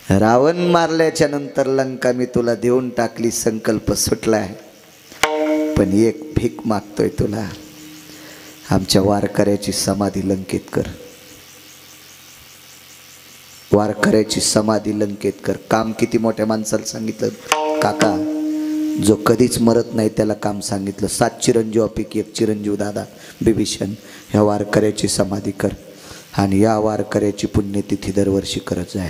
रावण मारल्याच्या नंतर लंका मी तुला देऊन टाकली, संकल्प सुटलाय, पण एक भीक मागतोय तुला, आमच्या वारकऱ्याची समाधी लंकेत कर. वारकऱ्याची समाधी लंकेत कर. काम किती मोठ्या माणसाला सांगितलं काका, जो कधीच मरत नाही त्याला काम सांगितलं. 7 चिरंजीवापैकी एक चिरंजीव दादा बिभीषण, ह्या वारकऱ्याची समाधी कर आणि या वारकऱ्याची पुण्यतिथी दरवर्षी करत जाय.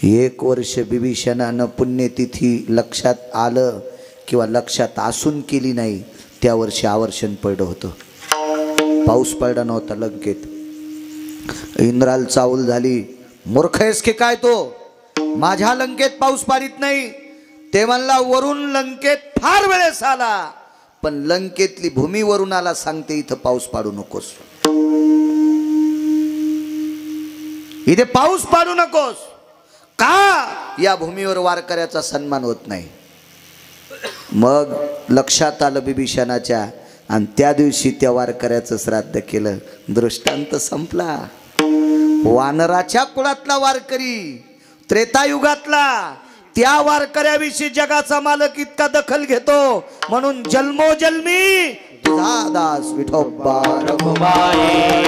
1 वर्ष बिभीषणानं पुण्यतिथी लक्षात आलं किंवा लक्षात असून केली नाही, त्या वर्षी आवर्षण पडलं होतं. पाऊस पडला नव्हता लंकेत. इंद्राला चावल झाली, मूर्ख आहेस की काय तो, माझ्या लंकेत पाऊस पाडीत नाही. ते म्हणला वरून लंकेत फार वेळेस आला, पण लंकेतली भूमी वरून आला, सांगते इथं पाऊस पाडू नकोस, इथे पाऊस पाडू नकोस. का? या भूमीवर वारकऱ्याचा सन्मान होत नाही. मग लक्षात आलं बिभीषणाच्या आणि त्या दिवशी त्या वारकऱ्याचं श्राद्ध केलं. दृष्टांत संपला. वानराच्या कुळातला वारकरी, त्रेतायुगातला, त्या वारकऱ्याविषयी जगाचा मालक इतका दखल घेतो, म्हणून जन्मोजन्मी तुझा दास विठोबा रघुमाई.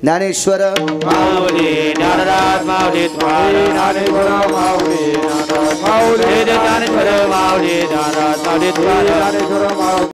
ज्ञानेश्वर माऊली ज्ञानराज माऊली ज्ञानेश्वर माऊली ज्ञानराज माऊली ज्ञानेश्वर माऊली ज्ञानराज माऊली.